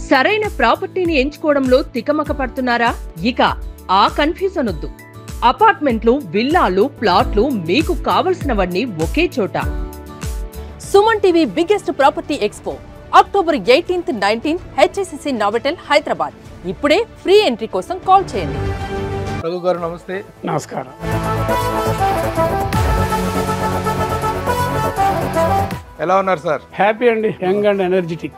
సరైన ప్రాపర్టీని ఎంచుకోవడంలో తికమక పడుతున్నారా? ఇక ఆ కన్ఫ్యూజన్ వద్దు. అపార్ట్మెంట్లు, విల్లాలు, ప్లాట్లు మీకు కావలసినవన్నీ ఒకే చోట. Suman TV biggest property expo October 18th, 19th HSCC Novotel, Hyderabad. ఇప్పుడే ఫ్రీ ఎంట్రీ కోసం కాల్ చేయండి. రఘు గారు నమస్తే. నమస్కారం. ఎలా ఉన్నారు సార్? హ్యాపీ అండి. Young and energetic.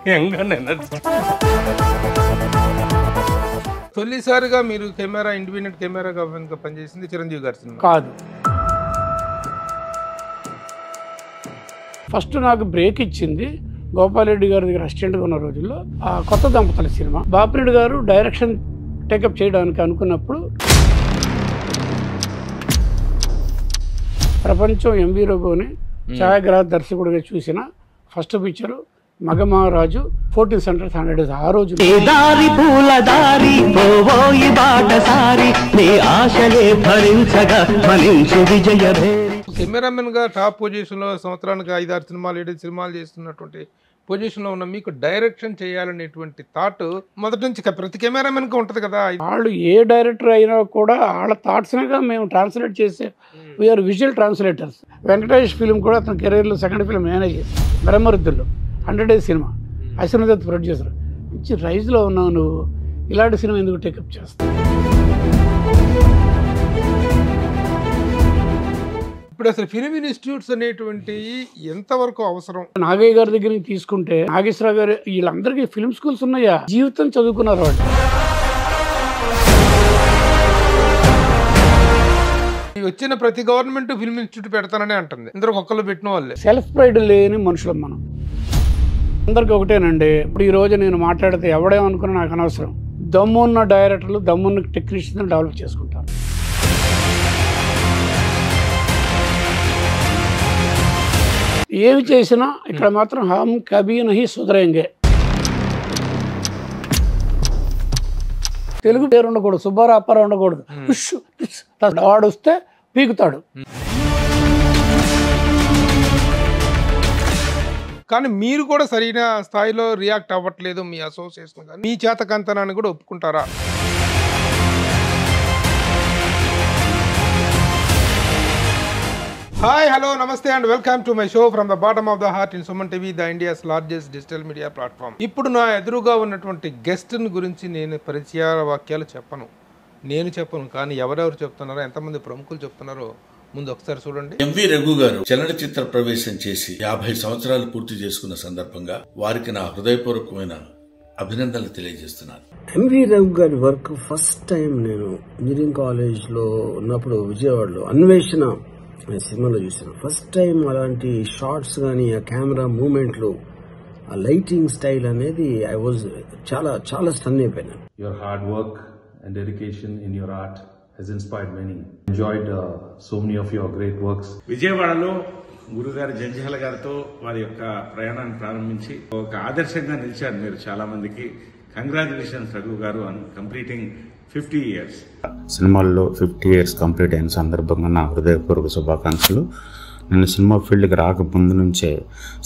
తొలిసారిగా మీరు కెమెరా, ఇండిపెండెంట్ కెమెరాగా పనిచేసింది చిరంజీవి గారి సినిమా కాదు. ఫస్ట్ నాకు బ్రేక్ ఇచ్చింది గోపాలరెడ్డి గారి దగ్గర అసిస్టెంట్గా ఉన్న రోజుల్లో ఆ కొత్త దంపతుల సినిమా. బాపిరెడ్డి గారు డైరెక్షన్ టేకప్ చేయడానికి అనుకున్నప్పుడు ప్రపంచం ఎంవి రఘుని ఛాయాగ్రహ దర్శకుడిగా చూసిన first picture Magamaharaju, 14 centres 100 days. ఆ రోజు కెమెరామెన్ గా టాప్ పొజిషన్ లో సంవత్సరానికి 5-6 సినిమాలు, 7 సినిమాలు చేస్తున్నటువంటి పొజిషన్ లో ఉన్న మీకు డైరెక్షన్ చేయాలనేటువంటి థాట్ మొదటి నుంచి ప్రతి కెమెరామెన్ కి ఉంటది కదా. వాళ్ళు ఏ డైరెక్టర్ అయినా కూడా వాళ్ళ థాట్స్గా మేము ట్రాన్స్లేట్ చేసే we are visual translators. Venkatesh film కూడా అతని కెరీర్లో సెకండ్ ఫిలిం మేనేజ్ చేసి బ్రహ్మరుద్దుల్లో 100 days సినిమా, అశ్వనదత్ ప్రొడ్యూసర్. మంచి రైజ్లో ఉన్నావు నువ్వు, ఇలాంటి సినిమా ఎందుకు టేకప్ చేస్తావు? ఇప్పుడు అసలు ఫిలిం ఇన్స్టిట్యూట్స్ అనేటువంటి ఎంతవరకు అవసరం? నాగయ్య గారి దగ్గర నుంచి తీసుకుంటే నాగేశ్వరరావు గారు వీళ్ళందరికీ ఫిల్మ్ స్కూల్స్ ఉన్నాయా? జీవితం చదువుకున్నారు వాళ్ళు. వచ్చిన ప్రతి గవర్నమెంట్ ఫిల్మ్ ఇన్స్టిట్యూట్ పెడతానని అంటుంది. ఇందరూ ఒక్కళ్ళు పెట్టిన వాళ్ళే. సెల్ఫ్ ప్రైడ్ లేని మనుషులం మనం. అందరికి ఒకటేనండి. ఇప్పుడు ఈ రోజు నేను మాట్లాడితే ఎవడేమనుకున్నా నాకు అనవసరం. దమ్మున్న డైరెక్టర్లు, దమ్మున్న టెక్నీషియన్స్ డెవలప్ చేసుకుంటారు. ఏమి చేసినా ఇక్కడ మాత్రం హమ్ కభీ నహీ సుధరేంగే. తెలుగు పేరు ఉండకూడదు, సుబ్బారావు అప్పారావు ఉండకూడదు. వాడు వస్తే పీకుతాడు. కానీ మీరు కూడా సరైన స్థాయిలో రియాక్ట్ అవ్వట్లేదు. మీ అసోసియేషన్ కానీ మీ చేతకంతనాన్ని కూడా ఒప్పుకుంటారా? హాయ్, హలో, నమస్తే and welcome to my show from the bottom of the heart in Suman TV, the India's largest digital media platform. ఇప్పుడు నా ఎదురుగా ఉన్నటువంటి గెస్ట్ని గురించి నేను పరిచయ వాక్యాలు చెప్పను, కానీ ఎవరెవరు చెప్తున్నారో, ఎంతమంది ప్రముఖులు చెప్తున్నారో ముందు ఒకసారి చూడండి. ఎంవి రఘు గారు చలనచిత్ర ప్రవేశం చేసి 50 సంవత్సరాలు పూర్తి చేసుకున్న సందర్భంగా వారికి నా హృదయపూర్వకమైన అభినందనలు తెలియజేస్తున్నాను. ఎంవి రఘు గారి వర్క్ ఫస్ట్ టైం నేను ఇంజనీరింగ్ కాలేజ్ లో ఉన్నప్పుడు విజయవాడలో అన్వేషణ సినిమాలో చూసాను. ఫస్ట్ టైం అలాంటి షార్ట్స్ కానీ, ఆ కెమెరా మూమెంట్లు, ఆ లైటింగ్ స్టైల్ అనేది ఐ వాజ్ చాలా స్టన్ అయిపోయాను. Your hard work and dedication in your art has inspired many. Enjoyed so many of your great works. విజయవాడలో గురుగారు జంజాల గారితో వారి యొక్క ప్రయాణాన్ని ప్రారంభించి ఒక ఆదర్శంగా నిలిచారు మీరు చాలా మందికి. కంగ్రాచులేషన్స్ రఘు గారు ఆన్ కంప్లీటింగ్ 50 years. సినిమాల్లో 50 years కంప్లీట్ అయిన సందర్భంగా నా హృదయపూర్వక శుభాకాంక్షలు. నేను సినిమా ఫీల్డ్కి రాకముందు నుంచే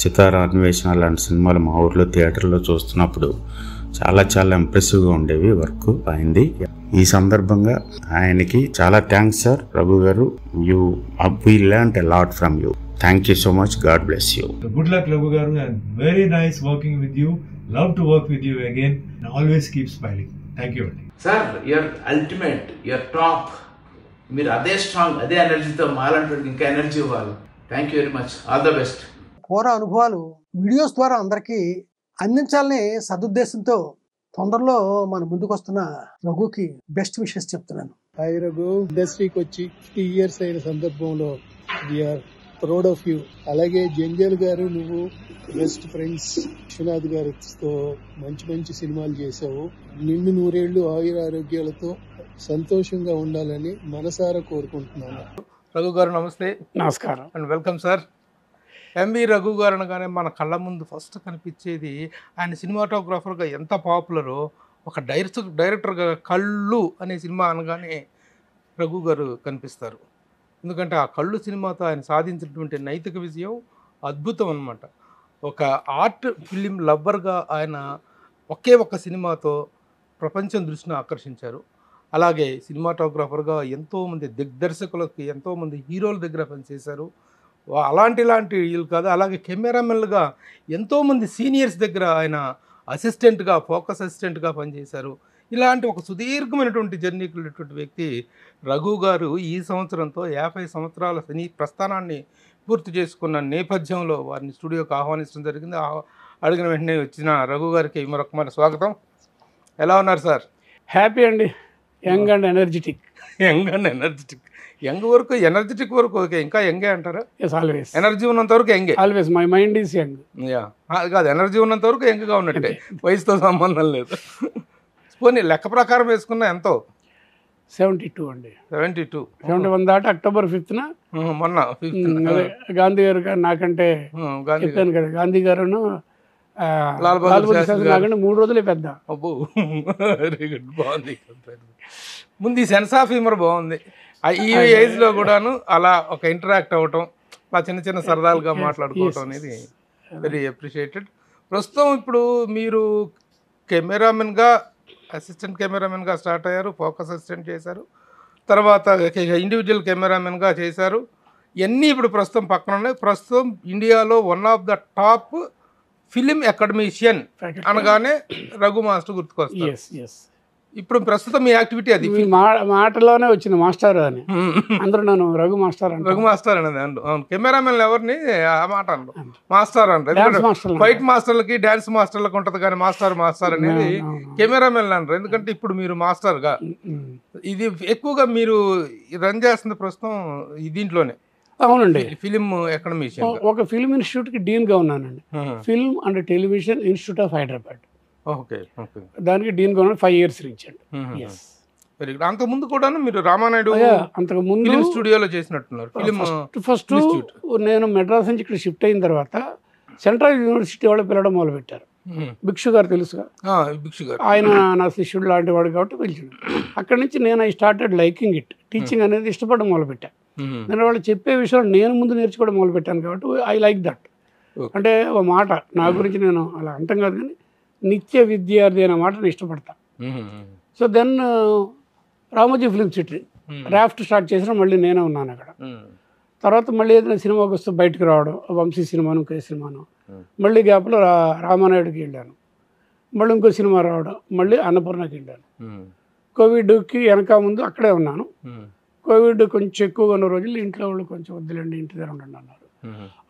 సితారా, అన్వేషణ లాంటి సినిమాలు మా ఊర్లో థియేటర్లో చూస్తున్నప్పుడు చాలా ఇంప్రెసివ్గా ఉండేవి వర్క్ అయింది. ఈ సందర్భంగా ఆయనకి చాలా థ్యాంక్స్ సార్. రఘు గారు, we learned a lot from you. Thank you so much. God bless you. Good luck Raghu garu, and very nice working with you. Love to work with you again, and always keep smiling. Thank you. Sir, you're ultimate, you're top. మీరు అదే strong, అదే ఎనర్జీతో మాలంటే ఇంకా energy ఇవ్వాలి. Thank you very much. All the best. పూర్వ అనుభవాలు videos ద్వారా అందరికీ అందించాలని సదుద్దేశంతో తొందరలో మన ముందుకు వస్తున్న రఘుకి బెస్ట్ విషెస్ చెప్తున్నాను. హాయ్ రఘు, ఇండస్ట్రీకి వచ్చి 50 years అయిన సందర్భంలో వీఆర్ ప్రౌడ్ ఆఫ్ యూ. అలాగే జంజల్ గారు, నువ్వు బెస్ట్ ఫ్రెండ్స్ విశ్వనాథ్ గారితో మంచి సినిమాలు చేసావు. నిన్ను 100 ఏళ్ళు ఆయుర ఆరోగ్యాలతో సంతోషంగా ఉండాలని మనసారా కోరుకుంటున్నాను. రఘు గారు నమస్తే. నమస్కారం and welcome sir. MV Raghu గారు అనగానే మన కళ్ళ ముందు ఫస్ట్ కనిపించేది ఆయన సినిమాటోగ్రాఫర్గా ఎంత పాపులరో, ఒక డైరెక్టర్గా కళ్ళు అనే సినిమా అనగానే రఘు గారు కనిపిస్తారు. ఎందుకంటే ఆ కళ్ళు సినిమాతో ఆయన సాధించినటువంటి నైతిక విజయం అద్భుతం అన్నమాట. ఒక ఆర్ట్ ఫిలిం లవ్వర్గా ఆయన ఒకే ఒక్క సినిమాతో ప్రపంచం దృష్టిని ఆకర్షించారు. అలాగే సినిమాటోగ్రాఫర్గా ఎంతోమంది దిగ్దర్శకులకి, ఎంతోమంది హీరోల దగ్గర పనిచేశారు. ఇలాంటి వీళ్ళు కాదు, అలాగే కెమెరామెన్లుగా ఎంతోమంది సీనియర్స్ దగ్గర ఆయన అసిస్టెంట్గా, ఫోకస్ అసిస్టెంట్గా పనిచేశారు. ఇలాంటి ఒక సుదీర్ఘమైనటువంటి జర్నీకి వెళ్ళేటువంటి వ్యక్తి రఘు గారు ఈ సంవత్సరంతో 50 సంవత్సరాల సినీ ప్రస్థానాన్ని పూర్తి చేసుకున్న నేపథ్యంలో వారిని స్టూడియోకి ఆహ్వానించడం జరిగింది. అడిగిన వెంటనే వచ్చిన రఘు గారికి మరొక స్వాగతం. ఎలా ఉన్నారు సార్? హ్యాపీ అండి. Young and energetic. యంగ్ వరకు, ఎనర్జెటిక్ వరకు ఓకే, ఇంకా యంగే అంటారా? Yes, always. ఎనర్జీ ఉన్నంత వరకు యంగే. Always my mind is young. కాదు, ఎనర్జీ ఉన్నంత వరకు యంగ్గా ఉన్నట్టే, వయసుతో సంబంధం లేదు. పోనీ లెక్క ప్రకారం వేసుకున్న ఎంతో? 72 అండి. 72. 71 దాటి అక్టోబర్ 5th మొన్న 5th అదే గాంధీ గారు నాకంటే చెప్పాను కదా, గాంధీ గారును లాల్ బహదూర్ శాస్త్రి నాకంటే 3 రోజులే పెద్ద. అబ్బో, వెరీ గుడ్, బాగుంది. ముందు ఈ సెన్స్ ఆఫ్ హ్యూమర్ బాగుంది. ఈ ఏజ్లో కూడాను అలా ఒక ఇంటరాక్ట్ అవ్వటం, అలా చిన్న చిన్న సరదాలుగా మాట్లాడుకోవటం అనేది వెరీ అప్రిషియేటెడ్. ప్రస్తుతం ఇప్పుడు మీరు కెమెరామెన్గా, అసిస్టెంట్ కెమెరామెన్గా స్టార్ట్ అయ్యారు, ఫోకస్ అసిస్టెంట్ చేశారు, తర్వాత ఇండివిజువల్ కెమెరామెన్గా చేశారు. ఇవన్నీ ఇప్పుడు ప్రస్తుతం పక్కన ఉన్నాయి. ప్రస్తుతం ఇండియాలో one of the top film academician అనగానే రఘు మాస్టర్ గుర్తుకొస్తారు. ఇప్పుడు ప్రస్తుతం మీ యాక్టివిటీ అది. మాటలోనే వచ్చింది మాస్టర్ అని, అందరూ నన్ను రఘు మాస్టర్ అని. రఘు మాస్టర్ అనేది అవును. కెమెరామెన్ ఎవరిని ఆ మాట అంటారు, మాస్టర్ అంటారు. ఫైట్ మాస్టర్లకి, డాన్స్ మాస్టర్లకు ఉంటుంది కానీ మాస్టర్ అనేది కెమెరామెన్ అంటారు. ఎందుకంటే ఇప్పుడు మీరు మాస్టర్గా ఇది ఎక్కువగా మీరు రన్ చేస్తుంది ప్రస్తుతం దీంట్లోనే. అవునండి, ఫిలిం అకాడమిషియన్. ఒక ఫిల్మ్ ఇన్స్టిట్యూట్కి డీన్గా ఉన్నానండి, film and television institute of Hyderabad. Okay, దానికి డీన్గా ఉన్నాను 5 years నుంచి అండి. Very good. అంతకుముందు కూడా మీరు రామానాయుడు అంతకుముందు ఫిలిం స్టూడియోలో చేసినట్టున్నారు. ఫస్ట్ నేను మెడ్రాస్ నుంచి ఇక్కడ షిఫ్ట్ అయిన తర్వాత సెంట్రల్ యూనివర్సిటీ వాళ్ళు పిలవడం మొదలుపెట్టారు. భిక్షు గారు తెలుసుగా, ఆయన నా శిష్యుడు లాంటి వాడు కాబట్టి పిలిచాడు. అక్కడి నుంచి నేను I started liking it. Teaching అనేది ఇష్టపడడం మొదలుపెట్టాను. నేను వాళ్ళు చెప్పే విషయాలు నేను ముందు నేర్చుకోవడం మొదలుపెట్టాను కాబట్టి ఐ లైక్ దట్. అంటే ఒక మాట నా గురించి నేను అలా అంటాం కాదు కానీ నిత్య విద్యార్థి అనే మాట నేను ఇష్టపడతా. So then Ramoji film city రాఫ్ట్ స్టార్ట్ చేసిన మళ్ళీ నేనే ఉన్నాను అక్కడ. తర్వాత మళ్ళీ ఏదైనా సినిమాకి వస్తే బయటకు రావడం, వంశీ సినిమాను, ఇంకో సినిమాను, మళ్ళీ గ్యాప్లో రామానాయుడికి వెళ్ళాను, మళ్ళీ ఇంకో సినిమా రావడం, మళ్ళీ అన్నపూర్ణకి వెళ్ళాను. కోవిడ్కి వెనక ముందు అక్కడే ఉన్నాను. కోవిడ్ కొంచెం ఎక్కువగా ఉన్న రోజులు ఇంట్లో వాళ్ళు కొంచెం వద్దులేండి, ఇంటి దగ్గర ఉండండి అన్నారు.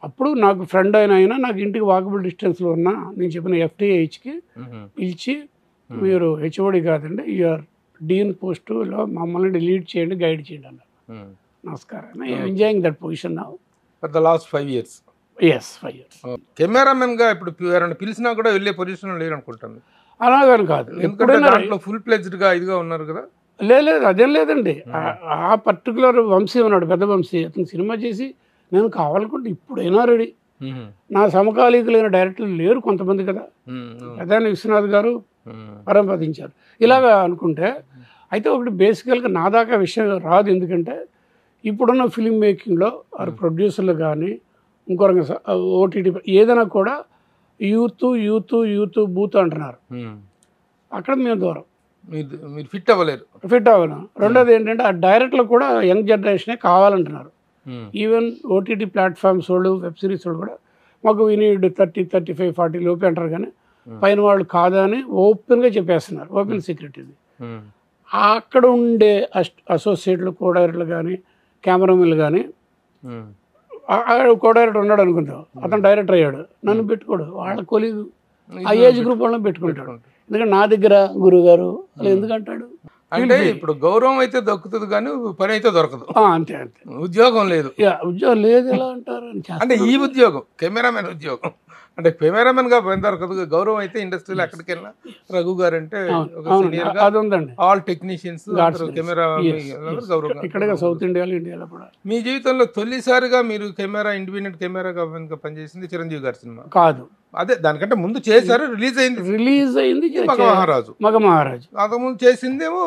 అప్పుడు నాకు ఫ్రెండ్ అయినా నాకు ఇంటికి వాకబుల్ డిస్టెన్స్లో ఉన్న నేను చెప్పిన FTIHకి పిలిచి, మీరు HOD కాదండి, యూఆర్ డీన్ పోస్టులో మమ్మల్ని లీడ్ చేయండి, గైడ్ చేయండి అన్నారు. నమస్కారం. Enjoying that position now for the last 5 years. Yes, 5 years. కెమెరామెన్గా ఇప్పుడు ఎవరైనా పిలిచినా కూడా వెళ్ళే పొజిషన్లో లేరు అనుకుంటాను. అలాగని కాదు, ఎందుకంటే దాంట్లో ఫుల్ ప్లెజ్డ్గా ఇదిగా ఉన్నారు కదా. లేదు, అదేం లేదండి. ఆ పర్టికులర్ వంశీ ఉన్నాడు, పెద్ద వంశీ, అతను సినిమా చేసి నేను కావాలనుకుంటే ఇప్పుడైనా రెడీ. నా సమకాలీకులైన డైరెక్టర్లు లేరు కొంతమంది కదా, పెద్దాయన విశ్వనాథ్ గారు పరంపదించారు ఇలాగా అనుకుంటే. అయితే ఒకటి బేసికల్గా నా దాకా విషయం రాదు, ఎందుకంటే ఇప్పుడున్న ఫిలిం మేకింగ్లో ప్రొడ్యూసర్లు కానీ ఇంకో రకంగా OTT ఏదైనా కూడా యూత్ బూత్ అంటున్నారు. అక్కడ మేము దూరం, మీరు ఫిట్ అవ్వలేను. రెండోది ఏంటంటే ఆ డైరెక్టర్లు కూడా యంగ్ జనరేషనే కావాలంటున్నారు. ఈవెన్ OTT ప్లాట్ఫామ్స్ వాళ్ళు, వెబ్ సిరీస్ వాళ్ళు కూడా మాకు వినీడ్ 30, 35, 40 లోపే అంటారు కానీ పైన వాళ్ళు కాదని ఓపెన్గా చెప్పేస్తున్నారు. ఓపెన్ సీక్రెట్ ఇది. అక్కడ ఉండే అసోసియేట్లు, కోడైరెక్టర్లు కానీ, కెమెరామెన్లు కానీ, కోడైరెక్టర్ ఉన్నాడు అనుకుంటాం, అతను డైరెక్టర్ అయ్యాడు, నన్ను పెట్టుకోడు, వాళ్ళ కొలీగు ఆ ఏజ్ గ్రూప్ వాళ్ళని పెట్టుకుంటాడు. ఎందుకంటే నా దగ్గర గురువు గారు అలా ఎందుకంటాడు అంటే ఇప్పుడు గౌరవం అయితే దొరుకుతుంది కానీ పని అయితే దొరకదు. అంతే, ఉద్యోగం లేదు. ఉద్యోగం లేదు ఎలా అంటారు అంటే ఈ ఉద్యోగం కెమెరామెన్ ఉద్యోగం అంటే కెమెరామెన్ గా పని దొరకదు. గౌరవం అయితే ఇండస్ట్రీలో ఎక్కడికి వెళ్ళినా రఘు గారు అంటే అది ఉందండి. ఆల్ టెక్నీషియన్స్ కెమెరా గౌరవం. ఇక్కడ సౌత్ ఇండియాలో కూడా. మీ జీవితంలో తొలిసారిగా మీరు ఇండిపెండెంట్ కెమెరా పనిచేసింది చిరంజీవి గారి సినిమా కాదు, అదే దానికంటే ముందు చేశారు, రిలీజ్ అయింది మగమహారాజు. అంతకుముందు చేసిందేమో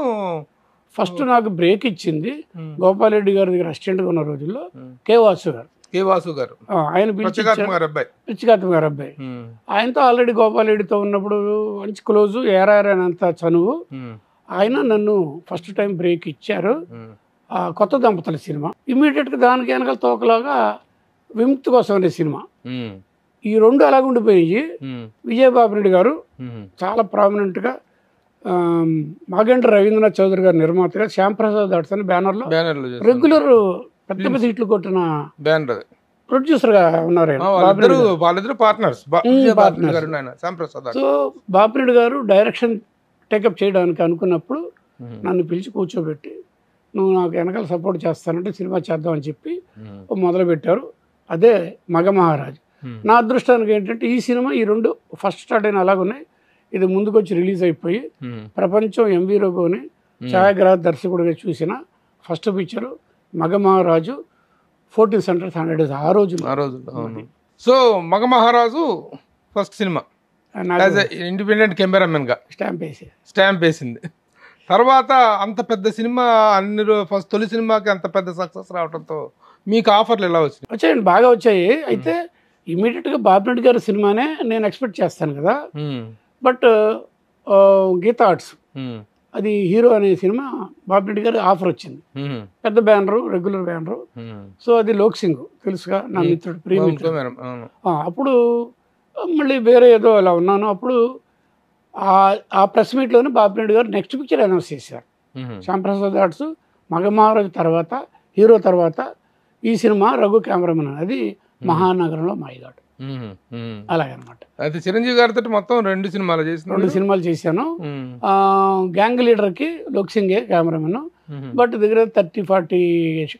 ఫస్ట్ నాకు బ్రేక్ ఇచ్చింది గోపాల్ రెడ్డి గారి దగ్గర అసిస్టెంట్గా ఉన్న రోజుల్లో K. వాసు గారు. కే వాసు గారు, ఆయన పిలిచి పిచ్చికాత్మ గారి అబ్బాయి. పిచ్చికాత్మ గారి అబ్బాయి. ఆయనతో ఆల్రెడీ గోపాలరెడ్డితో ఉన్నప్పుడు మంచి క్లోజు, ఏరారంత చనువు. ఆయన నన్ను ఫస్ట్ టైం బ్రేక్ ఇచ్చారు. కొత్త దంపతుల సినిమా. ఇమ్మీడియట్గా దానికి వెనకాల తోకలాగా విముక్తి కోసం అనే సినిమా. ఈ రెండు అలాగ ఉండిపోయి విజయబాబురెడ్డి గారు చాలా ప్రామినెంట్గా, మాగంటి రవీంద్రనాథ్ చౌదరి గారు నిర్మాతగా, శ్యాంప్రసాద్ ఆర్ట్స్ అని బ్యానర్లో రెగ్యులర్ పెద్ద పెద్ద హిట్లు కొట్టిన బ్యానర్ ప్రొడ్యూసర్గా ఉన్నారు. వాళ్ళిద్దరు పార్ట్నర్స్. సో బాపిరెడ్డి గారు డైరెక్షన్ టేకప్ చేయడానికి అనుకున్నప్పుడు నన్ను పిలిచి కూర్చోబెట్టి, నువ్వు నాకు వెనకాల సపోర్ట్ చేస్తానంటే సినిమా చేద్దామని చెప్పి మొదలుపెట్టారు. అదే మగమహారాజు. నా అదృష్టానికి ఏంటంటే ఈ సినిమా, ఈ రెండు ఫస్ట్ స్టార్ట్ అయిన అలాగున్నాయి. ఇది ముందుకొచ్చి రిలీజ్ అయిపోయి ప్రపంచం ఎంవి రఘుని ఛాయాగ్రహ దర్శకుడిగా చూసిన first picture Magamaharaju. 14 centres 100 days ఆ రోజు. So Magamaharaju first cinema independent cameraman గా స్టాంప్ వేసింది. తర్వాత అంత పెద్ద సినిమా అన్ని ఫస్ట్ తొలి సినిమాకి అంత పెద్ద సక్సెస్ రావడంతో మీకు ఆఫర్లు ఎలా వచ్చినాయి? వచ్చాయండి, బాగా వచ్చాయి. అయితే ఇమీడియట్గా బాపిరెడ్డి గారి సినిమానే నేను ఎక్స్పెక్ట్ చేస్తాను కదా. బట్ గీతా ఆర్ట్స్ అది హీరో అనే సినిమా బాపిరెడ్డి గారి ఆఫర్ వచ్చింది. పెద్ద బ్యానరు, రెగ్యులర్ బ్యానరు. సో అది లోక్ సింగ్ తెలుసుగా, నా మిత్రుడు ప్రియమిత్రుడు. అప్పుడు మళ్ళీ వేరే ఏదో అలా ఉన్నాను. అప్పుడు ఆ ప్రెస్ మీట్లోనే బాపిరెడ్డి గారు నెక్స్ట్ పిక్చర్ అనౌన్స్ చేశారు. శ్యాంప్రసాద్ ఆర్ట్స్ మగమహారాజు తర్వాత, హీరో తర్వాత ఈ సినిమా రఘు కెమెరామెన్. అది మహానగరంలో మాయగాడు. అలాగనమాట. అయితే చిరంజీవి గారితో మొత్తం 2 సినిమాలు చేసిన 2 సినిమాలు చేశాను. గ్యాంగ్ లీడర్కి లోక్ సింగే కెమెరామెన్. బట్ దగ్గర 30-40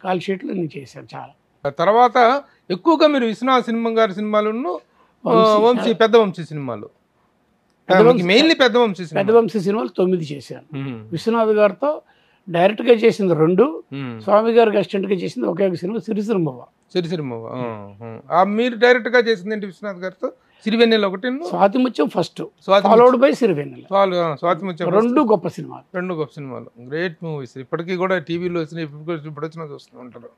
కాల్ షీట్లు నేను చేశాను చాలా. తర్వాత ఎక్కువగా మీరు విశ్వనాథ్ సినిమా గారి సినిమాలను, వంశీ పెద్ద వంశీ సినిమాలు, మెయిన్లీ పెద్ద వంశీ సినిమాలు 9 చేశాను. విశ్వనాథ్ గారితో డైరెక్ట్గా చేసింది 2, స్వామి గారికి అసిస్టెంట్గా చేసింది ఒకే సినిమా సిరిసిరిమవ్వ. మీరు డైరెక్ట్ గా చేసింది ఏంటి విశ్వనాథ్ గారితో? సిరివెన్నెల ఒకటి, Swathi Muthyam first, followed by Sirivennela. Swathi Muthyam 2 గొప్ప సినిమాలు. 2 గొప్ప సినిమాలు, గ్రేట్ మూవీస్. ఇప్పటికీ కూడా టీవీలో ఇప్పుడు వచ్చినా చూస్తూ ఉంటారు.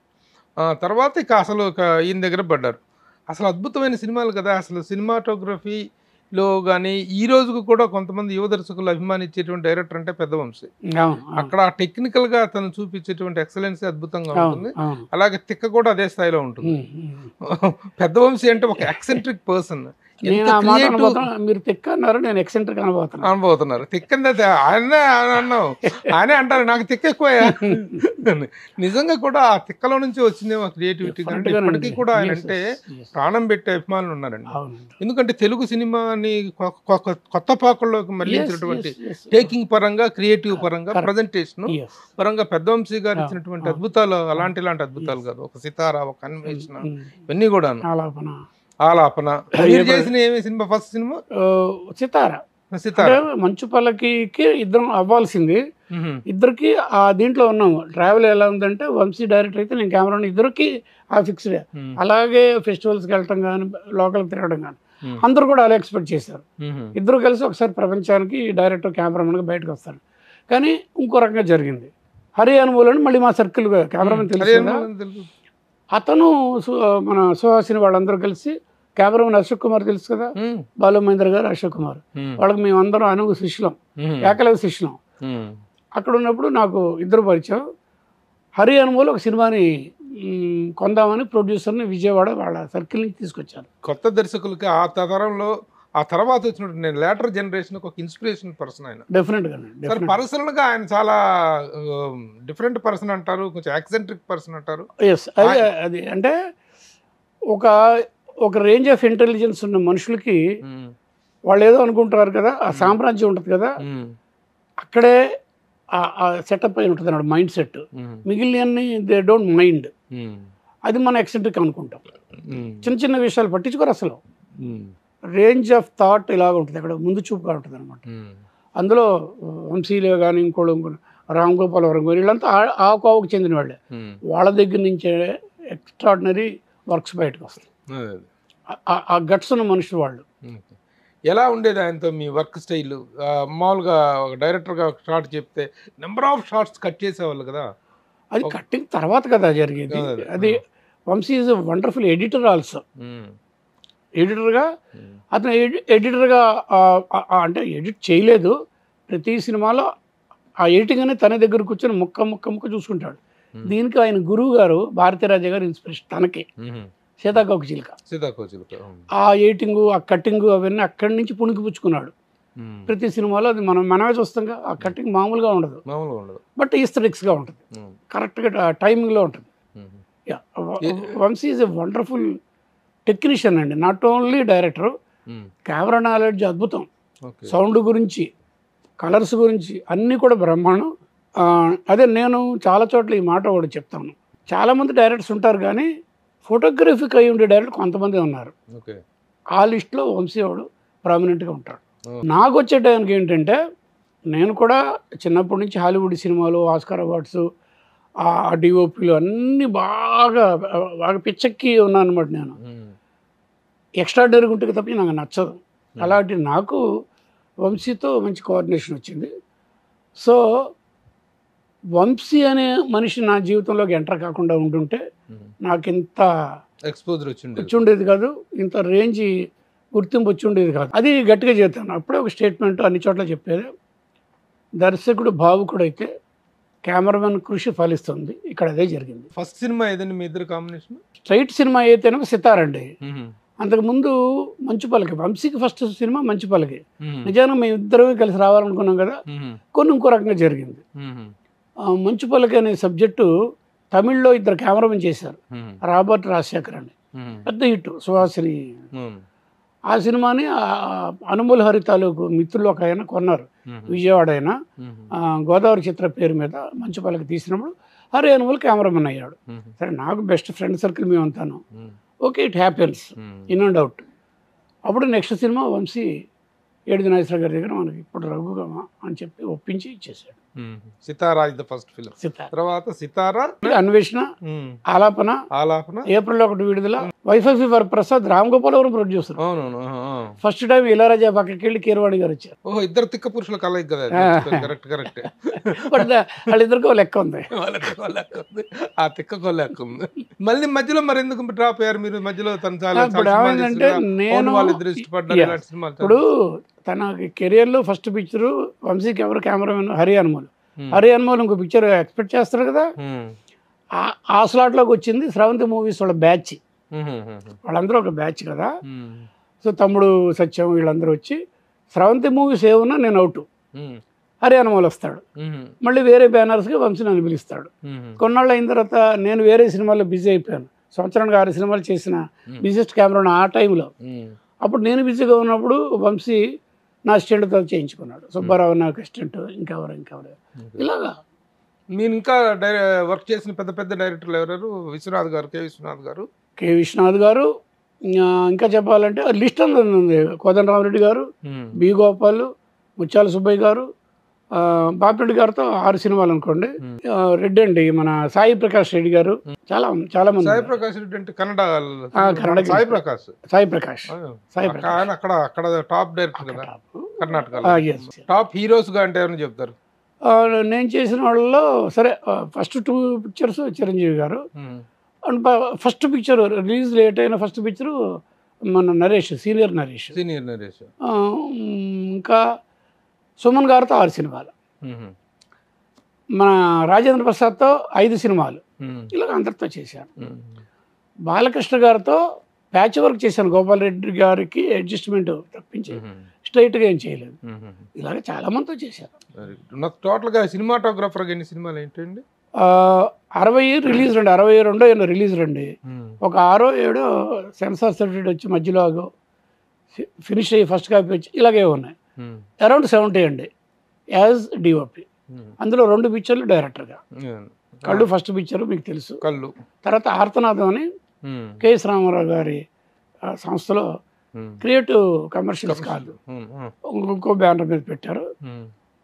తర్వాత ఇక అసలు ఈయన దగ్గర పడ్డారు. అసలు అద్భుతమైన సినిమాలు కదా. అసలు సినిమాటోగ్రఫీలో కానీ ఈ రోజుకు కూడా కొంతమంది యువ దర్శకులు అభిమానించేటువంటి డైరెక్టర్ అంటే పెద్ద వంశీ. అక్కడ టెక్నికల్ గా తను చూపించేటువంటి ఎక్సలెన్సీ అద్భుతంగా ఉంటుంది. అలాగే తిక్క కూడా అదే స్థాయిలో ఉంటుంది. పెద్ద వంశీ అంటే ఒక ఎక్సెంట్రిక్ పర్సన్. మీరు తిక్క అన్నారు, నేను ఎక్సెంట్రిక్ అనుభవుతున్నారు. తిక్కంది ఆయనే అంటారు, నాకు తిక్క ఎక్కువ. నిజంగా కూడా ఆ తిక్కలో నుంచి వచ్చిందేమో క్రియేటివిటీ. ఇప్పటికీ కూడా ఆయన అంటే ప్రాణం పెట్టే అభిమానులు ఉన్నారండి. ఎందుకంటే తెలుగు సినిమాని కొత్త పాకల్లోకి మళ్ళించినటువంటి టేకింగ్ పరంగా, క్రియేటివ్ పరంగా, ప్రజెంటేషన్ పరంగా పెద్ద వంశీ గారు ఇచ్చినటువంటి అద్భుతాలు ఇలాంటి అద్భుతాలు కాదు. ఒక సితారా, ఒక అన్వేషణ, ఇవన్నీ కూడా ఆలాపన. మీరు చేసిన ఏమి సినిమా? ఫస్ట్ సినిమా సితారా. మంచు పల్లకికి ఇద్దరం అవ్వాల్సింది. ఇద్దరికి ఆ దీంట్లో ఉన్నాము. ట్రావెల్ ఎలా ఉందంటే వంశీ డైరెక్టర్ అయితే నేను కెమెరా, ఇద్దరికి ఆ ఫిక్స్డ్. అలాగే ఫెస్టివల్స్కి వెళ్ళటం కానీ, లోకల్కి తిరగడం కానీ అందరూ కూడా అలా ఎక్స్పెక్ట్ చేశారు. ఇద్దరు కలిసి ఒకసారి ప్రపంచానికి డైరెక్టర్ కెమెరామెన్గా బయటకు వస్తారు. కానీ ఇంకో రకంగా జరిగింది. హరి అనుమూలని మళ్ళీ మా సర్కిల్ కెమెరామెన్ తెలుసు. అతను మన సుహాసిని వాళ్ళందరూ కలిసి, కెమెరామెన్ అశోక్ కుమార్ తెలుసు కదా, బాలు మహేంద్ర గారు, అశోక్ కుమార్, వాళ్ళకి మేమందరం అనుగు శిష్యులం, ఏకలవ్య శిష్యులం. అక్కడ ఉన్నప్పుడు నాకు ఇద్దరు పరిచయం. హరి అనుమూలు ఒక సినిమాని కొందామని ప్రొడ్యూసర్ని విజయవాడ వాళ్ళ సర్కిల్ నుంచి తీసుకొచ్చారు. కొత్త దర్శకులకి ఆ తరంలో, ఆ తర్వాత వచ్చినట్టు నేను లేటర్ జనరేషన్ ఒక ఇన్స్పిరేషన్ పర్సన్ ఆయన. డెఫినెట్గా పర్సనల్ గా ఆయన చాలా డిఫరెంట్ పర్సన్ అంటారు, కొంచెం యాక్సెంట్రిక్ పర్సన్ అంటారు. అది అంటే ఒక రేంజ్ ఆఫ్ ఇంటెలిజెన్స్ ఉన్న మనుషులకి వాళ్ళు ఏదో అనుకుంటారు కదా, ఆ సామ్రాజ్యం ఉంటుంది కదా, అక్కడే సెటప్ అయి ఉంటుంది అన్నాడు మైండ్ సెట్. మిగిలినన్ని దే డోంట్ మైండ్. అది మనం ఎక్సెంట్రిక్ అనుకుంటాం. చిన్న చిన్న విషయాలు పట్టించుకోరు అసలు. రేంజ్ ఆఫ్ థాట్ ఇలాగ ఉంటుంది, అక్కడ ముందు చూపుగా ఉంటుంది అనమాట. అందులో వంశీలే కానీ, ఇంకోళ్ళు రామ్ గోపాల్ వరం కానీ, వీళ్ళంతా ఆ కోవకు చెందిన వాళ్ళే. వాళ్ళ దగ్గర నుంచే ఎక్స్ట్రాడినరీ వర్క్స్ బయటకు వస్తాయి. ఆ గట్స్ ఉన్న మనుషులు వాళ్ళు. ఎలా ఉండేది ఆయనతో మీ వర్క్ స్టైల్? మామూలుగా ఒక డైరెక్టర్గా ఒక షార్ట్ చెప్తే నెంబర్ ఆఫ్ షార్ట్స్ కట్ చేసేవాళ్ళు కదా. అది కట్టింగ్ తర్వాత కదా జరిగేది. అది Vamshi is a wonderful editor also. ఎడిటర్గా అతను ఎడిటర్గా అంటే ఎడిట్ చేయలేదు, ప్రతి సినిమాలో ఆ ఎడిటింగ్ అనేది తన దగ్గర కూర్చొని ముక్క చూసుకుంటాడు. దీనికి ఆయన గురువు గారు భారతీరాజా గారు ఇన్స్పిరేషన్ తనకి. సీతాకోకచిలుక ఆ ఎడిటింగు, ఆ కట్టింగు అవన్నీ అక్కడి నుంచి పుణికిపుచ్చుకున్నాడు. ప్రతి సినిమాలో అది మనమే చూస్తాం, ఆ కట్టింగ్ మామూలుగా ఉండదు, బట్ ఈస్థెటిక్స్గా ఉంటుంది, కరెక్ట్గా టైమింగ్లో ఉంటుంది. Vamshi is a wonderful technician అండి, not only director. Camera knowledge అద్భుతం, సౌండ్ గురించి, కలర్స్ గురించి అన్నీ కూడా బ్రహ్మాండం. అదే నేను చాలా చోట్ల ఈ మాట కూడా చెప్తాను, చాలామంది డైరెక్టర్స్ ఉంటారు కానీ ఫోటోగ్రఫీకి అయి ఉండే డైరెక్టర్ కొంతమంది ఉన్నారు. ఆ లిస్ట్లో వంశీ వాడు ప్రామినెంట్గా ఉంటాడు. నాకు వచ్చే టైంకి ఏంటంటే, నేను కూడా చిన్నప్పటి నుంచి హాలీవుడ్ సినిమాలు, ఆస్కార్ అవార్డ్స్, ఆ డిఓపీలు అన్నీ బాగా పిచ్చెక్కి ఉన్నాను అనమాట. నేను ఎక్స్ట్రాడనరీగా ఉంటుంది తప్ప నాకు నచ్చదు. అలాంటి నాకు వంశీతో మంచి కోఆర్డినేషన్ వచ్చింది. సో వంశీ అనే మనిషి నా జీవితంలోకి ఎంటర్ కాకుండా ఉంటుంటే నాకు ఇంత ఎక్స్పోజర్ వచ్చి ఉండేది కాదు, ఇంత రేంజ్ గుర్తింపు వచ్చి ఉండేది కాదు. అది గట్టిగా చేస్తాను. అప్పుడే ఒక స్టేట్మెంట్ అన్ని చోట్ల చెప్పేది, దర్శకుడు భావుకుడైతే కెమెరామెన్ కృషి ఫలిస్తుంది. ఇక్కడ అదే జరిగింది. ఫస్ట్ సినిమా ఏదండి మీ ఇద్దరు కాంబినేషన్? స్ట్రైట్ సినిమా అయితేనేమో సితారండి. అంతకుముందు మంచు పలకి, వంశీకి ఫస్ట్ సినిమా మంచు పలకి. నిజంగా మేము ఇద్దరమే కలిసి రావాలనుకున్నాం కదా, కొన్ని ఇంకో రకంగా జరిగింది. మంచు పలకి అనే సబ్జెక్టు తమిళ్లో ఇద్దరు కెమెరామెన్ చేశారు, రాబర్ట్ రాజశేఖర్ అని, పెద్ద హిట్, సుహాసిని. ఆ సినిమాని అనుమూల్ హరి తాలూకు మిత్రులు ఒక ఆయన కొన్నారు, విజయవాడ ఆయన, గోదావరి చిత్ర పేరు మీద మంచు పలకి తీసినప్పుడు హరి అనుమూల్ కెమెరామెన్ అయ్యాడు. సరే, నాకు బెస్ట్ ఫ్రెండ్ సర్కిల్ మేము అంతాను, okay, it happens, in and out. అప్పుడు నెక్స్ట్ సినిమా వంశీ ఏడుది నాగేశ్వర గారి దగ్గర మనకి ఇప్పుడు రఘుగా అని చెప్పి ఒప్పించి ఇచ్చేసాడు. సితారా ఇస్ ద ఫస్ట్ ఫిల్మ్. తర్వాత సితారా, అన్వేషణ, ఆలాపన, ఏప్రిల్ 1 విడుదల, wifi Varaprasad, Ram Gopalavaram producer. First time Ilaiyaraaja పక్కకి వెళ్ళి కీరవాణి గారు వచ్చారు. ఓహో, ఇద్దరు తిక్క పురుషుల కలయిక కదా. కరెక్ట్. బట్ వాళ్ళిద్దరికీ లెక్క ఉంది, ఆ తిక్కకో లెక్క ఉంది. మళ్ళీ మధ్యలో మరి ఎందుకు డ్రాప్ అయ్యారు మీరు? మధ్యలో ఇప్పుడు ఏమైందంటే, నేను ఇప్పుడు తన కెరియర్లో ఫస్ట్ పిక్చరు వంశీకి ఎవరు కెమెరామెన్ హరి అనుమూల్. హరి అనుమూల్ ఇంకో పిక్చర్ ఎక్స్పెక్ట్ చేస్తారు కదా, ఆ స్లాట్లోకి వచ్చింది స్రవంతి మూవీస్ వాళ్ళ బ్యాచ్. వాళ్ళందరూ ఒక బ్యాచ్ కదా. సో తమ్ముడు సత్యం వీళ్ళందరూ వచ్చి, స్రవంతి మూవీస్ ఏమన్నా నేను అవుట్, హరి అనుమూల్ వస్తాడు. మళ్ళీ వేరే బ్యానర్స్కి వంశీ నన్ను పిలుస్తాడు. కొన్నాళ్ళు అయిన తర్వాత నేను వేరే సినిమాల్లో బిజీ అయిపోయాను. సంవత్సరానికి 6 సినిమాలు చేసిన బిజియెస్ట్ కెమెరా ఆ టైంలో. అప్పుడు నేను బిజీగా ఉన్నప్పుడు వంశీ నా అసిస్టెంట్తో చేయించుకున్నాడు. సుబ్బారావు నాకు అసిస్టెంట్, ఇంకెవరు ఇలాగా. మీరు ఇంకా వర్క్ చేసిన పెద్ద పెద్ద డైరెక్టర్లు ఎవరు? విశ్వనాథ్ గారు, కె విశ్వనాథ్ గారు. ఇంకా చెప్పాలంటే లిస్ట్ అంతా ఉంది. కోదండరామరెడ్డి గారు, బి గోపాల్, ముత్యాల సుబ్బయ్య గారు, బాపిరెడ్డి గారితో 6 సినిమాలు అనుకోండి. రెడ్డి అండి, మన సాయి ప్రకాష్ రెడ్డి గారు, చాలా మంది. సాయి ప్రకాష్ రెడ్డి అంటే కన్నడ సాయి ప్రకాష్ అక్కడ టాప్ డైరెక్టర్ కదా కర్ణాటక. టాప్ హీరోస్ గా అంటే ఎవరైనా చెప్తారు? నేను చేసిన వాళ్ళలో సరే ఫస్ట్ 2 పిక్చర్స్ చిరంజీవి గారు, and first picture release late అయిన ఫస్ట్ పిక్చరు మన నరేష్, సీనియర్ నరేష్. ఇంకా సుమన్ గారితో 6 సినిమాలు, మన రాజేంద్ర ప్రసాద్తో 5 సినిమాలు, ఇలాగ అందరితో చేశాను. బాలకృష్ణ గారితో ప్యాచ్ వర్క్ చేశాను, గోపాల్ రెడ్డి గారికి అడ్జస్ట్మెంట్ తప్పించి స్ట్రైట్గా ఏం చేయలేదు. ఇలాగ చాలా మందితో చేశాను. టోటల్గా సినిమాటోగ్రాఫర్గా ఎన్ని సినిమాలు ఏంటండి? 60 రిలీజ్ రండి, 62 రిలీజ్ రండి, ఒక 6 7 సెన్సార్ సర్టిఫికేట్ వచ్చి మధ్యలో ఫినిష్ అయ్యి ఫస్ట్ కాపీ వచ్చి ఇలాగే ఉన్నాయి. అరౌండ్ 70 అండి యాజ్ డిఓపి. అందులో 2 పిక్చర్లు డైరెక్టర్గా. కళ్ళు ఫస్ట్ పిక్చర్ మీకు తెలుసు, కళ్ళు. తర్వాత ఆర్తనాదం అని కెఎస్ రామారావు గారి సంస్థలో క్రియేటివ్ కమర్షియల్స్ కాదు, ఇంకో బ్యానర్ మీద పెట్టారు.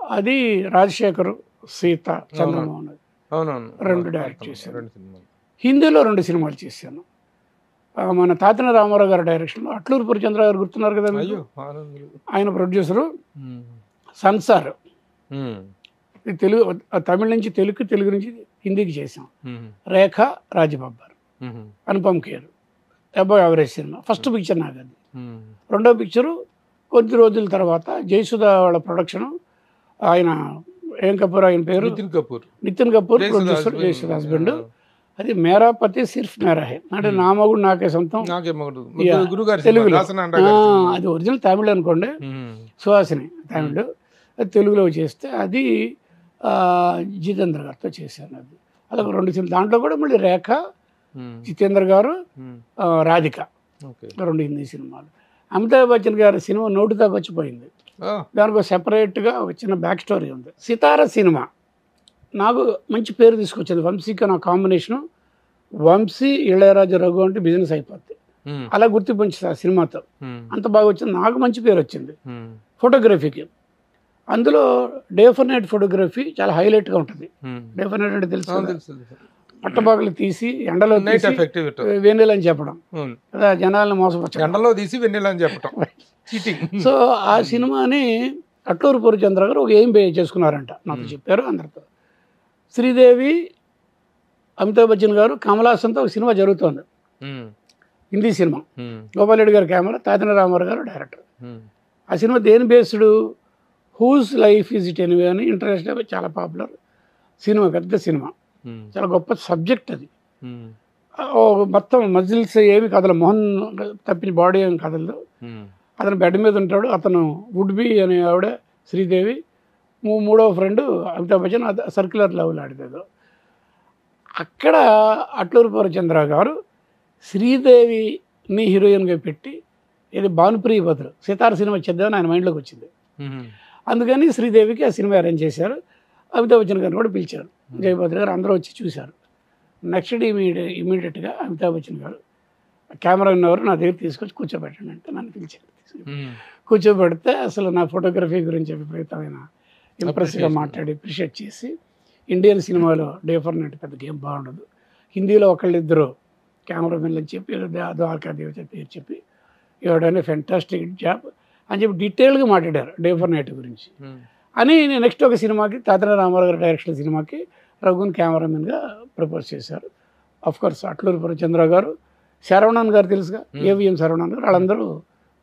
అది రాజశేఖర్, సీత, చంద్రమోహన్ 2 డైరెక్ట్ చేశారు. హిందీలో 2 సినిమాలు చేశాను. మన తాతిన రామారావు గారి డైరెక్షన్లో అట్లూరు పురచంద్ర గారు గుర్తున్నారు కదా, ఆయన ప్రొడ్యూసరు. సన్సార్ తెలుగు, తమిళ నుంచి తెలుగు నుంచి హిందీకి చేసాం. రేఖ, రాజబబ్బర్ Anupam Kher, above average cinema. First picture నాకు అది. రెండో పిక్చరు కొద్ది రోజుల తర్వాత జయసుధ వాళ్ళ ప్రొడక్షను, ఆయన ఏం కపూర్, ఆయన పేరు నితిన్ కపూర్ ప్రొడ్యూసర్, జయసుధ హస్బెండ్. అది మేరా పతి సిర్ఫ్ మేరా హే, అంటే నా మగుడు నాకే సొంతం తెలుగులో. అది ఒరిజినల్ తమిళ్ అనుకోండి, సుహాసిని తమిళ్. అది తెలుగులో చేస్తే అది జితేంద్ర గారితో చేశాను. అది అదొక 2 సినిమా. దాంట్లో కూడా మళ్ళీ రేఖ, జితేంద్ర గారు, రాధిక, 2 హిందీ సినిమాలు. అమితాబ్ బచ్చన్ గారి సినిమా నోటి దాకా వచ్చిపోయింది. దానికి ఒక సెపరేట్గా ఒక చిన్న బ్యాక్ స్టోరీ ఉంది. సితారా సినిమా నాకు మంచి పేరు తీసుకొచ్చింది. వంశీకి నా కాంబినేషను, వంశీ ఇళయరాజు రఘు అంటే బిజినెస్ అయిపోద్ది. అలా గుర్తించింది ఆ సినిమాతో. అంత బాగా వచ్చింది, నాకు మంచి పేరు వచ్చింది. ఫోటోగ్రఫీకి అందులో డే ఫర్ నైట్ ఫోటోగ్రఫీ చాలా హైలైట్గా ఉంటుంది. డే ఫర్ నైట్ అంటే తెలుసు, పట్టబాగులు తీసి ఎండలో వెన్నెల అని చెప్పడం కదా, జనాలను మోసపరచడం, ఎండలో తీసి వెన్నెల అని చెప్పడం. సో ఆ సినిమాని అట్లూరు పూర్ణచంద్ర గారు ఒక ఏం చేసుకున్నారంట, నాకు చెప్పారు అందరితో. శ్రీదేవి, అమితాబ్ బచ్చన్ గారు, కమల్ హాసన్తో ఒక సినిమా జరుగుతోంది, హిందీ సినిమా. గోపాల్ రెడ్డి గారి కెమెరా, తాతిన రామారావు గారు డైరెక్టర్. ఆ సినిమా దేని based, whose life is it anyway అని ఇంటర్నేషనల్ చాలా పాపులర్ సినిమా, పెద్ద సినిమా, చాలా గొప్ప సబ్జెక్ట్ అది. మొత్తం మజిల్స్ ఏమి కదలదు, మొహన్ తప్పిన బాడీ ఏమి కదలదు. అతను బెడ్ మీద ఉంటాడు, అతను వుడ్ బి అనే ఆవిడ శ్రీదేవి, మూడవ friend Amitabh Bachchan, circular level ఆడితే. అక్కడ అట్లూరు పూర్ణచంద్ర గారు శ్రీదేవిని హీరోయిన్గా పెట్టి, ఇది భానుప్రియ బదులు సితార సినిమా చేద్దామని ఆయన మైండ్లోకి వచ్చింది. అందుకని శ్రీదేవికి ఆ సినిమా అరేంజ్ చేశారు. అమితాబ్ బచ్చన్ గారిని కూడా పిలిచారు, జయభద్ర గారు, అందరూ వచ్చి చూశారు. నెక్స్ట్ డే ఇమీడియట్గా అమితాబ్ బచ్చన్ గారు కెమెరా ఉన్నవారు నా దగ్గర తీసుకొచ్చి కూర్చోబెట్టండి అంటే నన్ను పిలిచారు. కూర్చోబెడితే అసలు నా ఫోటోగ్రఫీ గురించి విపరీతమైన ఇంప్రెస్గా మాట్లాడి అప్రిషియేట్ చేసి, ఇండియన్ సినిమాలో డే ఫర్ నైట్ పెద్ద గేమ్ బాగుండదు, హిందీలో ఒకళ్ళిద్దరు కెమెరామెన్లు అని చెప్పి, ద్వారకాదేవి పేరు చెప్పి, ఇవ్వడానికి ఫెంటాస్టిక్ జాబ్ అని చెప్పి డీటెయిల్గా మాట్లాడారు డే ఫర్ నైట్ గురించి. అని నేను నెక్స్ట్ ఒక సినిమాకి, తాతిన రామారావు గారి డైరెక్షన్ సినిమాకి రఘుని కెమెరామెన్గా ప్రపోజ్ చేశారు. అఫ్కోర్స్ అట్లూరు పూర్ణచంద్ర గారు, శరవణన్ గారు తెలుసుగా, ఏవిఎం శరవణన్ గారు, వాళ్ళందరూ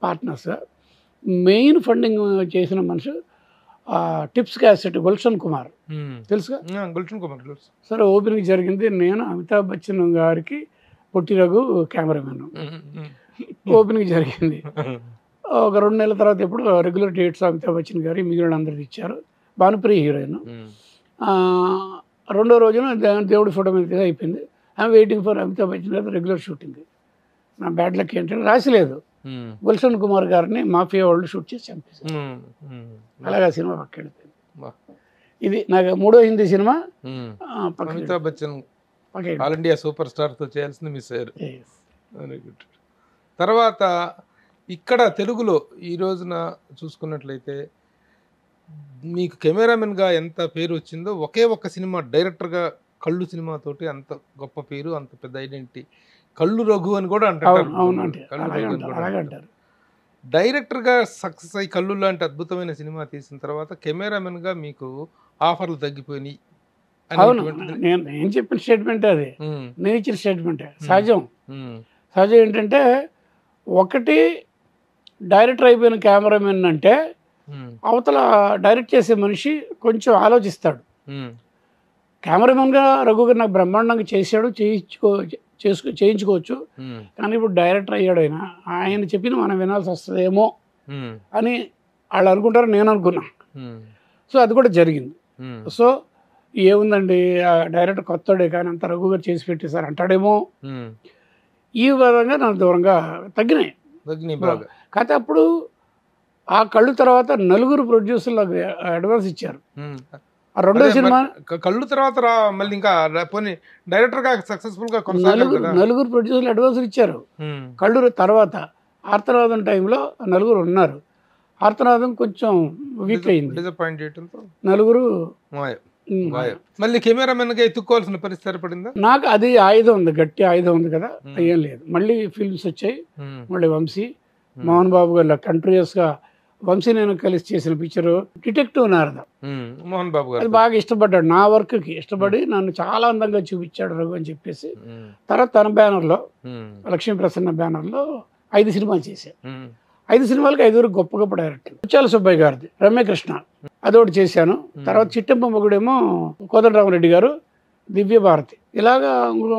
పార్ట్నర్స్గా. మెయిన్ ఫండింగ్ చేసిన మనిషి టిప్స్ క్యాసెట్ గుల్షన్ కుమార్ తెలుసుగా, గుల్షన్ కుమార్. సరే ఓపెనింగ్ జరిగింది, నేను అమితాబ్ బచ్చన్ గారికి పొట్టి రఘు కెమెరామెన్. ఓపెనింగ్ జరిగింది. ఒక 2 నెలల తర్వాత ఎప్పుడు రెగ్యులర్ డేట్స్ అమితాబ్ బచ్చన్ గారు మిగిలిన అందరికి ఇచ్చారు. భానుప్రియ హీరోయిన్. రెండో రోజున దేవుడి ఫోటో మీద అయిపోయింది. I'm waiting for Amitabh Bachchan గారు రెగ్యులర్ షూటింగ్. నా బ్యాడ్ లక్ ఏంటంటే రాసిలేదు, గుల్షన్ కుమార్ గారిని మాఫియా వాళ్ళు షూట్ చేసి చంపేశారు. అలాగా సినిమా పక్కెళ్ళిపోయింది. ఇది నాకు 3వ Hindi cinema. Amitabh Bachchan all India super స్టార్తో చేయాల్సింది మిస్ అయ్యారు. Very good. తర్వాత ఇక్కడ తెలుగులో ఈ రోజున చూసుకున్నట్లయితే మీకు కెమెరామెన్గా ఎంత పేరు వచ్చిందో, ఒకే ఒక్క సినిమా డైరెక్టర్గా కళ్ళు సినిమాతోటి అంత గొప్ప పేరు, అంత పెద్ద ఐడెంటిటీ. కళ్ళు రఘు అని కూడా అంటారు. డైరెక్టర్గా సక్సెస్ అయ్యి కళ్ళు లాంటి అద్భుతమైన సినిమా తీసిన తర్వాత కెమెరామెన్గా మీకు ఆఫర్లు తగ్గిపోయినాయి. నేను చెప్పిన స్టేట్మెంట్ అది, నేను ఇచ్చిన స్టేట్మెంటే. సహజం ఏంటంటే, ఒకటి డైరెక్టర్ అయిపోయిన కెమెరామెన్ అంటే అవతల డైరెక్ట్ చేసే మనిషి కొంచెం ఆలోచిస్తాడు. కెమెరామెన్గా రఘు గారు నాకు బ్రహ్మాండంగా చేశాడు, చేయించుకోవచ్చు. కానీ ఇప్పుడు డైరెక్టర్ అయ్యాడు, ఆయన చెప్పింది మనం వినాల్సి వస్తుందేమో అని వాళ్ళు అనుకుంటారు, నేను అనుకున్నా. సో అది కూడా జరిగింది. సో ఏముందండి, ఆ డైరెక్టర్ కొత్తడే కానీ అంత రఘు గారు చేసి పెట్టేశారు అంటాడేమో. ఈ విధంగా నాకు దూరంగా తగ్గినాయి. కాకపోతే అప్పుడు ఆ కళ్ళు తర్వాత 4 ప్రొడ్యూసర్లకు అడ్వాన్స్ ఇచ్చారు. ఆ రెండో సినిమా కళ్ళు తర్వాత మళ్ళీ ఇంకా పోనీ డైరెక్టర్గా సక్సెస్ఫుల్గా 4 ప్రొడ్యూసర్లు అడ్వాన్స్ ఇచ్చారు. కళ్ళు తర్వాత ఆర్తనాదం టైంలో 4 ఉన్నారు. ఆర్తనాదం కొంచెం వీక్ అయింది, డిసప్పాయింట్ చేయడంతో 4 మళ్ళీ కెమెరామెన్గా ఎత్తుక్కోవాల్సిన పరిస్థితి ఏర్పడిందా? నాకు అది ఆయుధం ఉంది, గట్టి ఆయుధం ఉంది కదా, ఏం లేదు. మళ్ళీ ఫిల్మ్స్ వచ్చాయి, మళ్ళీ వంశీ, మోహన్ బాబు గారు కంట్రీయస్గా వంశీ నేను కలిసి చేసిన పిక్చరు డిటెక్టివ్ నారద. మోహన్ బాబు గారు అది బాగా ఇష్టపడ్డాడు, నా వర్క్కి ఇష్టపడి నన్ను చాలా అందంగా చూపించాడు రఘు అని చెప్పేసి. తర్వాత తన బ్యానర్లో, లక్ష్మీ ప్రసన్న బ్యానర్లో 5 సినిమాలు చేశాను. 5 సినిమాలకి 5 గొప్ప గొప్ప డైరెక్టర్. ముత్యాల సుబ్బయ్య గారిది రమ్యకృష్ణ అదొకటి చేశాను. తర్వాత చిట్టెంప మొగుడేమో కోదండరామరెడ్డి గారు, దివ్య భారతి, ఇలాగా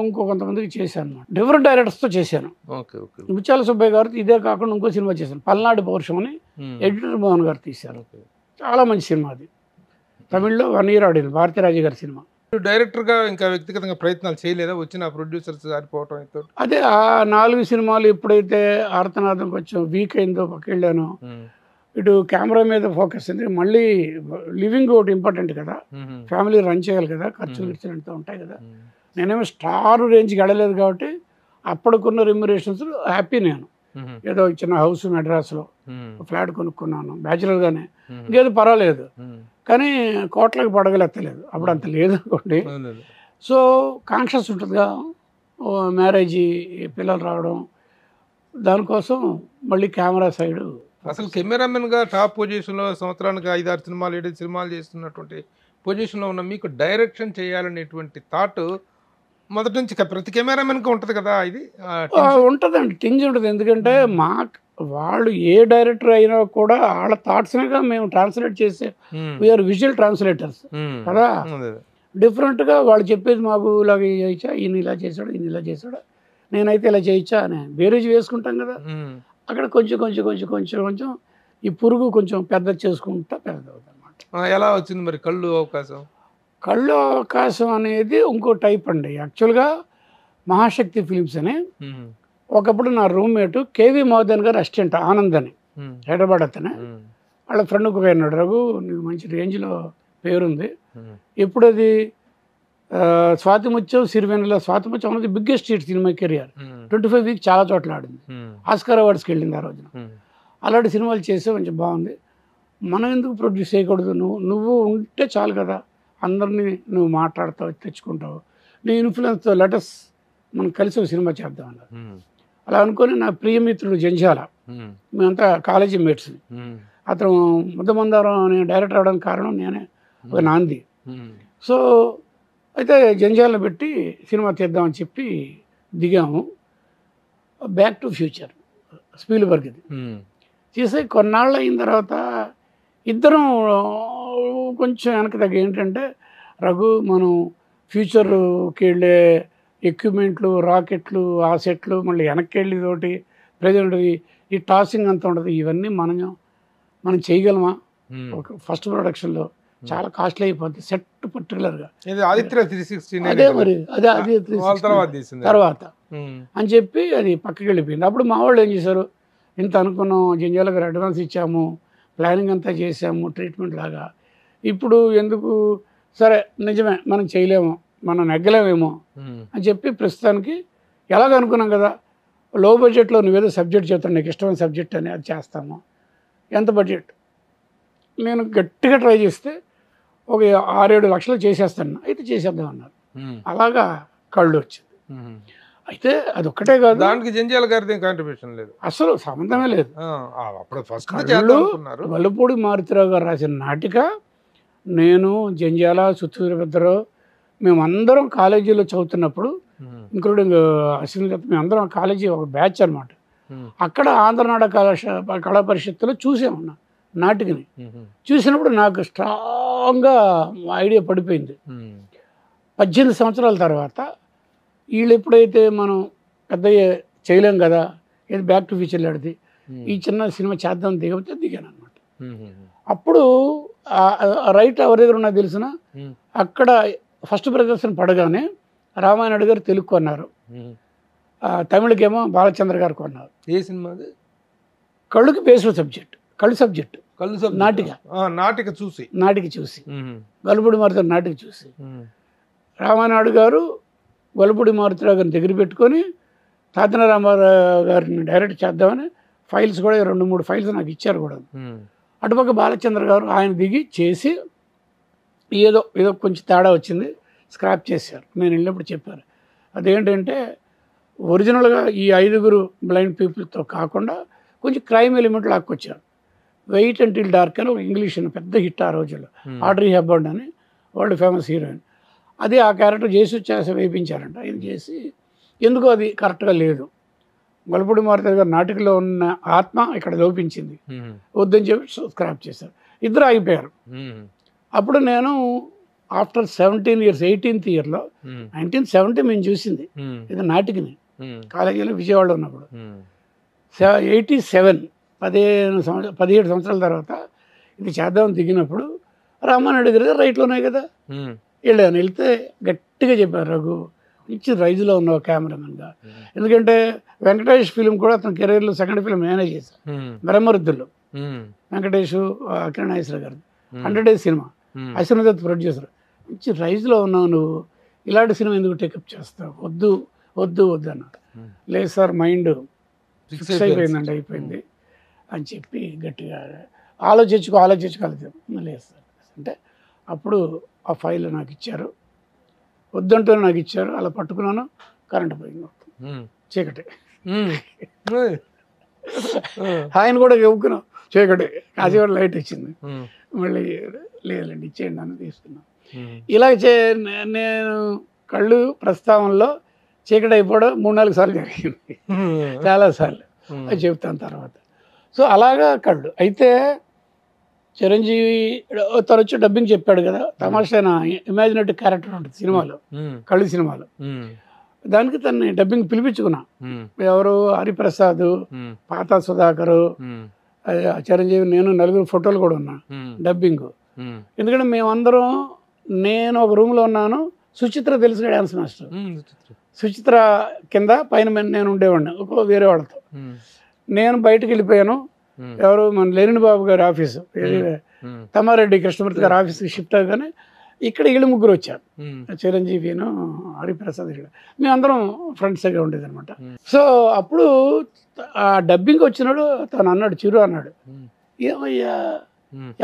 ఇంకో కొంతమందికి చేశాను అన్నమాట. డిఫరెంట్ డైరెక్టర్స్తో చేశాను. ముత్యాల సుబ్బయ్య గారితో ఇదే కాకుండా ఇంకో సినిమా చేశాను, పల్నాడు పౌరుషం అని, ఎడిటర్ మోహన్ గారు తీశారు. చాలా మంచి సినిమా అది, తమిళ్లో 1 year ఆడింది, భారతీరాజు గారి సినిమా. డైరెక్టర్గా ఇంకా వ్యక్తిగతంగా ప్రయత్నాలు చేయలేదా వచ్చిన ప్రొడ్యూసర్స్ సారిపోవటం? అదే ఆ 4 సినిమాలు ఎప్పుడైతే ఆర్తనాదం కొంచెం వీక్ అయిందో పక్కెళ్ళాను, ఇటు కెమెరా మీద ఫోకస్ అయింది. మళ్ళీ లివింగ్ ఒకటి ఇంపార్టెంట్ కదా, ఫ్యామిలీ రన్ చేయాలి కదా, ఖర్చులు అంతా ఉంటాయి కదా. నేనేమో స్టార్ రేంజ్కి వెళ్ళలేదు కాబట్టి అప్పటికున్న రెమ్యురేషన్స్ హ్యాపీ. నేను ఏదో చిన్న హౌస్ మెడ్రాస్లో ఫ్లాట్ కొనుక్కున్నాను బ్యాచులర్గానే, ఇంకేదో పర్వాలేదు. కానీ కోట్లకు పడగలెత్తలేదు, అప్పుడు అంత లేదు అనుకోండి. సో కాన్షియస్ ఉంటుందిగా, మ్యారేజీ, పిల్లలు రావడం, దానికోసం మళ్ళీ కెమెరా సైడు. అసలు కెమెరామెన్గా టాప్ పొజిషన్లో సంవత్సరానికి 5-6 సినిమాలు 7 సినిమాలు చేస్తున్నటువంటి పొజిషన్లో ఉన్న మీకు డైరెక్షన్ చేయాలనేటువంటి థాట్ మొదటి నుంచి ప్రతి కెమెరామెన్కి ఉంటుంది కదా? ఇది ఉంటుందండి, టింజ్ ఉంటుంది. ఎందుకంటే వాళ్ళు ఏ డైరెక్టర్ అయినా కూడా వాళ్ళ థాట్స్గా మేము ట్రాన్స్లేట్ చేసే, వీఆర్ విజువల్ ట్రాన్స్లేటర్స్ కదా. డిఫరెంట్గా వాళ్ళు చెప్పేది మాకు ఇలాగ చేయొచ్చా, ఈయన ఇలా చేశాడు, ఈయన ఇలా చేశాడు, నేనైతే ఇలా చేయొచ్చా అని బేరేజ్ వేసుకుంటాం కదా. అక్కడ కొంచెం కొంచెం కొంచెం కొంచెం కొంచెం ఈ పురుగు కొంచెం పెద్ద చేసుకుంటా పెద్దదవుతుంది అన్నమాట. ఎలా వచ్చింది మరి కళ్ళు అవకాశం? కళ్ళు అవకాశం అనేది ఇంకో టైప్ అండి. యాక్చువల్గా మహాశక్తి ఫిలిమ్స్ అని ఒకప్పుడు నా రూమ్మేటు కేవీ మోదన్ గారు అసిస్టెంట్ ఆనంద్ అని, హైదరాబాద్ అతనే. వాళ్ళ ఫ్రెండ్ ఒక అన్నాడు, రఘు నీకు మంచి రేంజ్లో పేరుంది, ఇప్పుడు అది స్వాతిముత్యం, సిరివెన్నెల. స్వాతిముత్యం అనేది biggest hit cinema career, 25 weeks చాలా చోట్ల ఆడింది, ఆస్కార్ అవార్డ్స్కి వెళ్ళింది ఆ రోజున. అలాంటి సినిమాలు చేస్తే కొంచెం బాగుంది, మనం ఎందుకు ప్రొడ్యూస్ చేయకూడదు, నువ్వు ఉంటే చాలు కదా, అందరినీ నువ్వు మాట్లాడతావు, తెచ్చుకుంటావు, నీ ఇన్ఫ్లుయెన్స్తో లెటస్ మనం కలిసి ఒక సినిమా చేద్దాం అన్నారు. అలా అనుకొని నా ప్రియమిత్రుడు జంజాల, మేమంతా కాలేజీ మేట్స్, అతను ముద్దమందారం అనే డైరెక్టర్ అవడానికి కారణం నేనే, ఒక నాంది. సో అయితే జంజాలను పెట్టి సినిమా తీద్దామని చెప్పి దిగాము. బ్యాక్ టు ఫ్యూచర్ స్పీల్బర్గ్ది చేసే కొన్నాళ్ళు అయిన తర్వాత ఇద్దరం కొంచెం వెనక తగ్గ ఏంటంటే, రఘు మనం ఫ్యూచర్కి వెళ్ళే ఎక్విప్మెంట్లు, రాకెట్లు, ఆ సెట్లు, మళ్ళీ వెనక్కి వెళ్ళి తోటి ప్రజెంట్ ఈ టాసింగ్ అంతా ఉంటుంది, ఇవన్నీ మనం చేయగలమా? ఒక ఫస్ట్ ప్రొడక్షన్లో చాలా కాస్ట్లీ అయిపోద్ది సెట్ పర్టికులర్గా. అదే మరి అదే తర్వాత అని చెప్పి అది పక్కకి వెళ్ళిపోయింది. అప్పుడు మా వాళ్ళు ఏం చేశారు, ఇంత అనుకున్నాం, జంజాల గారు అడ్వాన్స్ ఇచ్చాము, ప్లానింగ్ అంతా చేసాము, ట్రీట్మెంట్ లాగా, ఇప్పుడు ఎందుకు, సరే నిజమే మనం చేయలేము, మనం నెగ్గలేమేమో అని చెప్పి ప్రస్తుతానికి ఎలాగ అనుకున్నాం కదా, లో బడ్జెట్లో నువ్వేదో సబ్జెక్ట్ చెప్తాను, నీకు ఇష్టమైన సబ్జెక్ట్ అని, అది చేస్తాము. ఎంత బడ్జెట్? నేను గట్టిగా ట్రై చేస్తే ఒక 6-7 లక్షలు చేసేస్తాను, అయితే చేసేద్దాం అన్నారు. అలాగా కళ్ళు వచ్చింది. అయితే అది ఒక్కటే కాదు, దానికి జంజాల గారిది కాంట్రిబ్యూషన్ లేదు, అసలు సంబంధమే లేదు. అప్పుడు వల్లపూడి మారుతిరావు గారు రాసిన నాటిక, నేను, జంజాల, సుత్తూరిభద్రరావు, మేమందరం కాలేజీలో చదువుతున్నప్పుడు, ఇంక్లూడింగ్ అశ్విని దత్, మేమందరం కాలేజీ ఒక బ్యాచ్ అనమాట. అక్కడ ఆంధ్రనాడ కళా పరిషత్తులో చూసామన్నా నాటికని. చూసినప్పుడు నాకు స్ట్రాంగ్గా ఐడియా పడిపోయింది. 18 సంవత్సరాల తర్వాత వీళ్ళు ఎప్పుడైతే మనం పెద్ద చేయలేం కదా, ఏది బ్యాక్ టు ఫ్యూచర్ లాంటిది, ఈ చిన్న సినిమా చేద్దాం దిగబోతే దిగాను అనమాట. అప్పుడు రైట్ ఎవరి దగ్గర ఉన్నా తెలిసిన, అక్కడ ఫస్ట్ ప్రదర్శన పడగానే రామాయణుడు గారు తెలుగు కొన్నారు, తమిళకేమో బాలచంద్ర గారు కొన్నారు. ఏ సినిమా? కళ్ళుకి బేస్డ్ సబ్జెక్ట్, కళ్ళు సబ్జెక్ట్, నాటిక చూసి గొల్లపూడి మారుతి నాటిక చూసి రామానాయుడు గారు గొల్లపూడి మారుతిరావు గారిని దగ్గర పెట్టుకొని తాతన రామారావు గారిని డైరెక్ట్ చేద్దామని ఫైల్స్ కూడా 2-3 ఫైల్స్ నాకు ఇచ్చారు కూడా. అటుపక్క బాలచంద్ర గారు ఆయన దిగి చేసి ఏదో కొంచెం తేడా వచ్చింది, స్క్రాప్ చేశారు. నేను వెళ్ళినప్పుడు చెప్పారు, అదేంటంటే ఒరిజినల్గా ఈ 5 బ్లైండ్ పీపుల్తో కాకుండా కొంచెం క్రైమ్ ఎలిమెంట్ లాక్కొచ్చారు. వెయిట్ అంటిల్ డార్క్ అని ఒక ఇంగ్లీష్ పెద్ద హిట్ ఆ రోజుల్లో. ఆడ్రీ హెబ్బర్న్ అని వరల్డ్ ఫేమస్ హీరోయిన్. అది ఆ క్యారెక్టర్ చేసి వేయించారంట. ఇది చేసి ఎందుకో అది కరెక్ట్గా లేదు. గొల్లపూడి మారుతి గారు నాటికలో ఉన్న ఆత్మ ఇక్కడ లోపించింది, వద్దని చెప్పి స్క్రాప్ చేశారు. ఇద్దరు ఆగిపోయారు. అప్పుడు నేను ఆఫ్టర్ 17 years 18th yearలో 1970 మేము చూసింది ఇది నాటికని కాలేజీలో విజయవాడలో ఉన్నప్పుడు. 87 17 సంవత్సరాల తర్వాత ఇది చేద్దామని దిగినప్పుడు రామానాయుడు గారు రైట్లో ఉన్నాయి కదా వెళ్ళాను. వెళ్తే గట్టిగా చెప్పారు, రఘు మంచి రైజులో ఉన్నావు కెమెరామెన్గా. ఎందుకంటే వెంకటేష్ ఫిలిం కూడా అతని కెరీర్లో సెకండ్ ఫిలిం మేనేజ్ చేశాను, బ్రహ్మరుద్దుల్లో. వెంకటేష్ కిరణ్ నాగేశ్వరరావు గారు 100 Days cinema, Ashwini Dutt producer. మంచి రైజ్లో ఉన్నావు నువ్వు, ఇలాంటి సినిమా ఎందుకు టేకప్ చేస్తావు, వద్దు వద్దు వద్దు అన్నాడు. లేదు సార్ మైండ్ ఫిక్స్ అయిపోయిందండి, అయిపోయింది అని చెప్పి గట్టిగా ఆలోచించుకోలేదు లేదు సార్ అంటే అప్పుడు ఆ ఫైల్ నాకు ఇచ్చారు, వద్దంటూ నాకు ఇచ్చారు. అలా పట్టుకున్నాను, కరెంట్ పోయింది, చీకటి. ఆయన కూడా చెప్పుకున్నాం చీకటి, కాసేవాడు లైట్ ఇచ్చింది. మళ్ళీ లేదండి ఇచ్చేయండి అని తీసుకున్నాను. ఇలా నేను కళ్ళు ప్రస్తావనలో చీకటి అయిపోవడం 3-4 సార్లు జరిగింది, చాలాసార్లు అది చెప్తాను తర్వాత. సో అలాగా కళ్ళు. అయితే చిరంజీవి తరచు డబ్బింగ్ చెప్పాడు కదా, తమాషైన ఇమాజినేటివ్ క్యారెక్టర్ ఉంటుంది సినిమాలో, కళ్ళు సినిమాలో. దానికి తనని డబ్బింగ్ పిలిపించుకున్నా. ఎవరు హరిప్రసాద్, పాతా సుధాకరు, చిరంజీవి, నేను 4 ఫోటోలు కూడా ఉన్నా డబ్బింగ్. ఎందుకంటే మేమందరం, నేను ఒక రూమ్లో ఉన్నాను, సుచిత్ర తెలుసు డ్యాన్స్ మాస్టర్, సుచిత్ర కింద పైన నేను ఉండేవాడిని వేరే వాళ్ళతో. నేను బయటకు వెళ్ళిపోయాను, ఎవరు మన లెనిన్ బాబు గారి ఆఫీసు, తమ్మారెడ్డి కృష్ణమూర్తి గారి ఆఫీస్కి షిఫ్ట్ అవ్వగానే ఇక్కడ వీళ్ళు 3 వచ్చారు, చిరంజీవిను హరిప్రసాద్. మేమందరం ఫ్రెండ్స్గా ఉండేది అనమాట. సో అప్పుడు ఆ డబ్బింగ్ వచ్చినాడు, తను అన్నాడు, చిరు అన్నాడు, ఏమయ్యా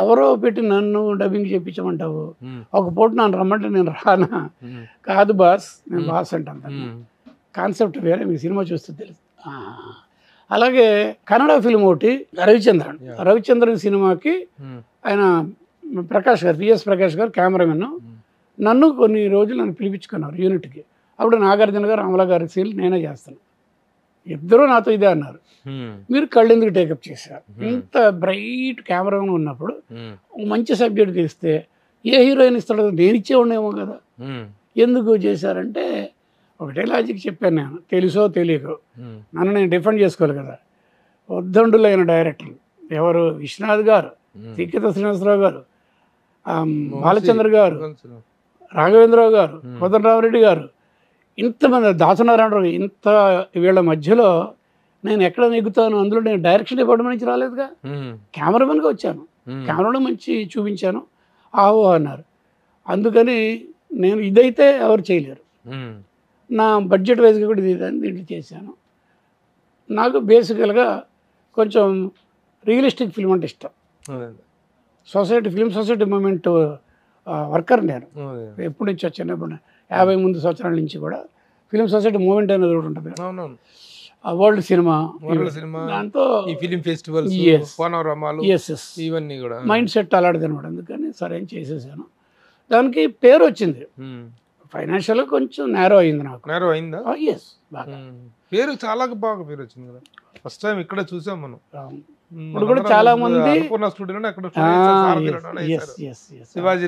ఎవరో పెట్టి నన్ను డబ్బింగ్ చెప్పించమంటావు, ఒక పూట నన్ను రమ్మంటే నేను రానా? కాదు బాస్, నేను బాస్ అంటాను, కాన్సెప్ట్ వేరే, మీ సినిమా చూస్తే తెలుసు. అలాగే కన్నడ ఫిల్మ్ ఒకటి రవిచంద్రన్ సినిమాకి ఆయన ప్రకాష్ గారు, పిఎస్ ప్రకాష్ గారు కెమెరామెన్, నన్ను కొన్ని రోజులు నన్ను పిలిపించుకున్నారు యూనిట్కి. అప్పుడు నాగార్జున గారు, అమలా గారి సీన్లు నేనే చేస్తాను. ఇద్దరూ నాతో ఇదే అన్నారు, మీరు కళ్ళు ఎందుకు టేకప్ చేశారు, ఇంత బ్రైట్ కెమెరామెన్ ఉన్నప్పుడు మంచి సబ్జెక్ట్ తీస్తే ఏ హీరోయిన్ ఇస్తాడో నేను ఇచ్చేవాడినేమో కదా, ఎందుకు చేశారంటే ఒకటే లాజిక్ చెప్పాను నేను, తెలుసో తెలియకో నన్ను నేను డిఫెండ్ చేసుకోవాలి కదా. ఉద్దండులైన డైరెక్టర్లు ఎవరు, విశ్వనాథ్ గారు, తిక్కిత శ్రీనివాసరావు గారు, బాలచంద్ర గారు, రాఘవేంద్రరావు గారు, కోదండరామరెడ్డి గారు, ఇంతమంది, దాసనారాయణరావు, ఇంత వీళ్ళ మధ్యలో నేను ఎక్కడ నెగ్గుతాను? అందులో నేను డైరెక్షన్ డిపార్ట్మెంట్ నుంచి రాలేదుగా, కెమెరామెన్గా వచ్చాను, కెమెరాలో మంచి చూపించాను, ఆహో అన్నారు. అందుకని నేను ఇదైతే ఎవరు చేయలేరు, నా బడ్జెట్ వైజ్గా కూడా దీంట్లో చేశాను. నాకు బేసికల్గా కొంచెం రియలిస్టిక్ ఫిల్మ్ అంటే ఇష్టం. ఫిల్మ్ సొసైటీ మూమెంట్ వర్కర్ నేను ఎప్పటి నుంచి చిన్నప్పుడు 50 ముందు సంవత్సరాల నుంచి కూడా ఫిల్మ్ సొసైటీ మూమెంట్ అనేది ఒకటి ఉంటుంది, వరల్డ్ సినిమా, దాంతో ఫిలిం ఫెస్టివల్స్, ఇవన్నీ కూడా మైండ్ సెట్ అలాంటిది అనమాట. అందుకని సరే ఏం చేసేసాను. దానికి పేరు వచ్చింది, ఫైనాన్షియల్గా కొంచెం నేరో అయింది నాకు. నేరో అయిందా? ఎస్, బాగా పేరు చాలా బాగా పేరు వచ్చింది కదా, ఫస్ట్ టైం ఇక్కడ చూసాం మనం. ఇప్పుడు కూడా చాలా మంది శివాజీ